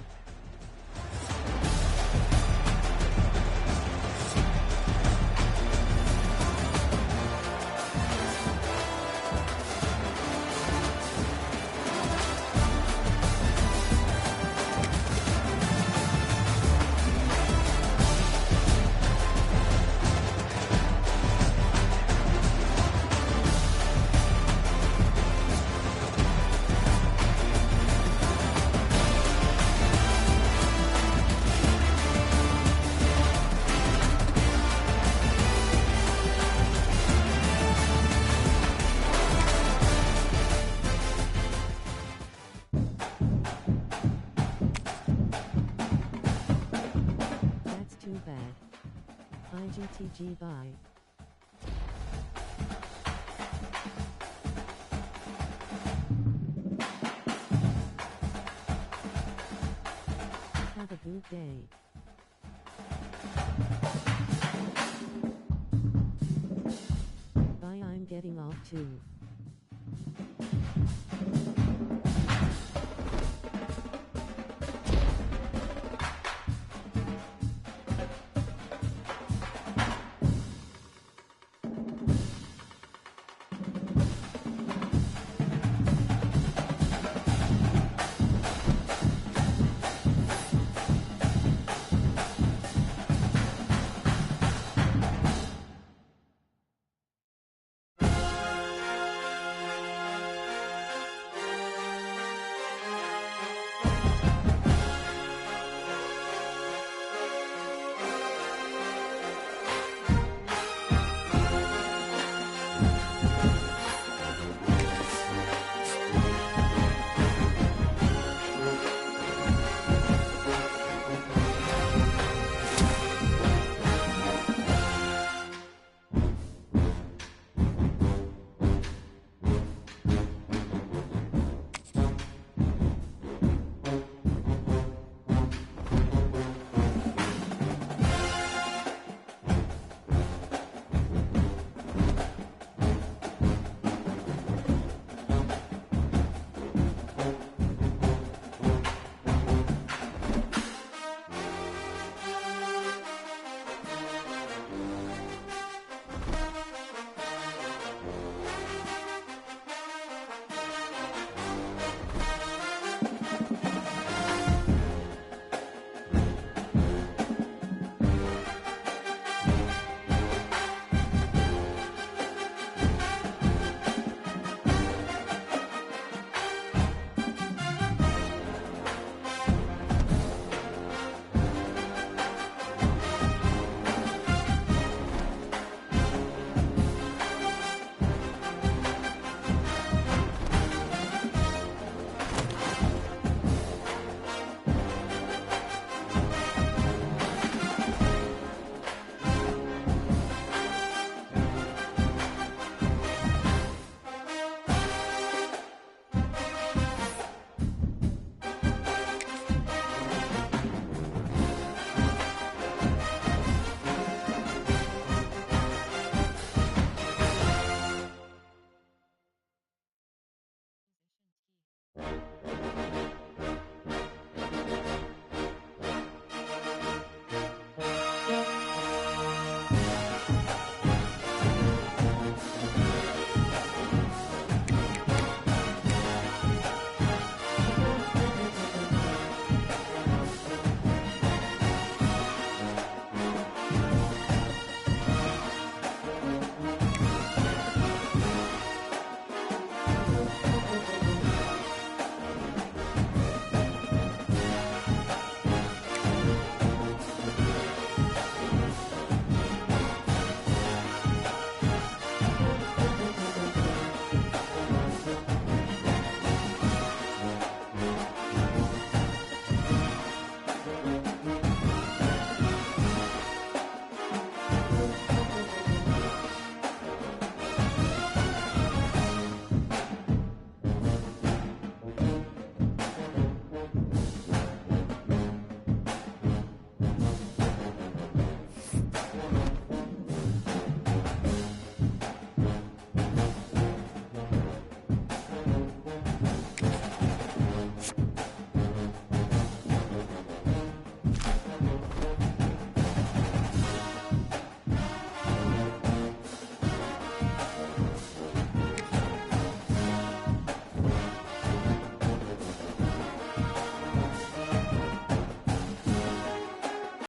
Too bad. IGTG bye. Have a good day. Bye, I'm getting off too.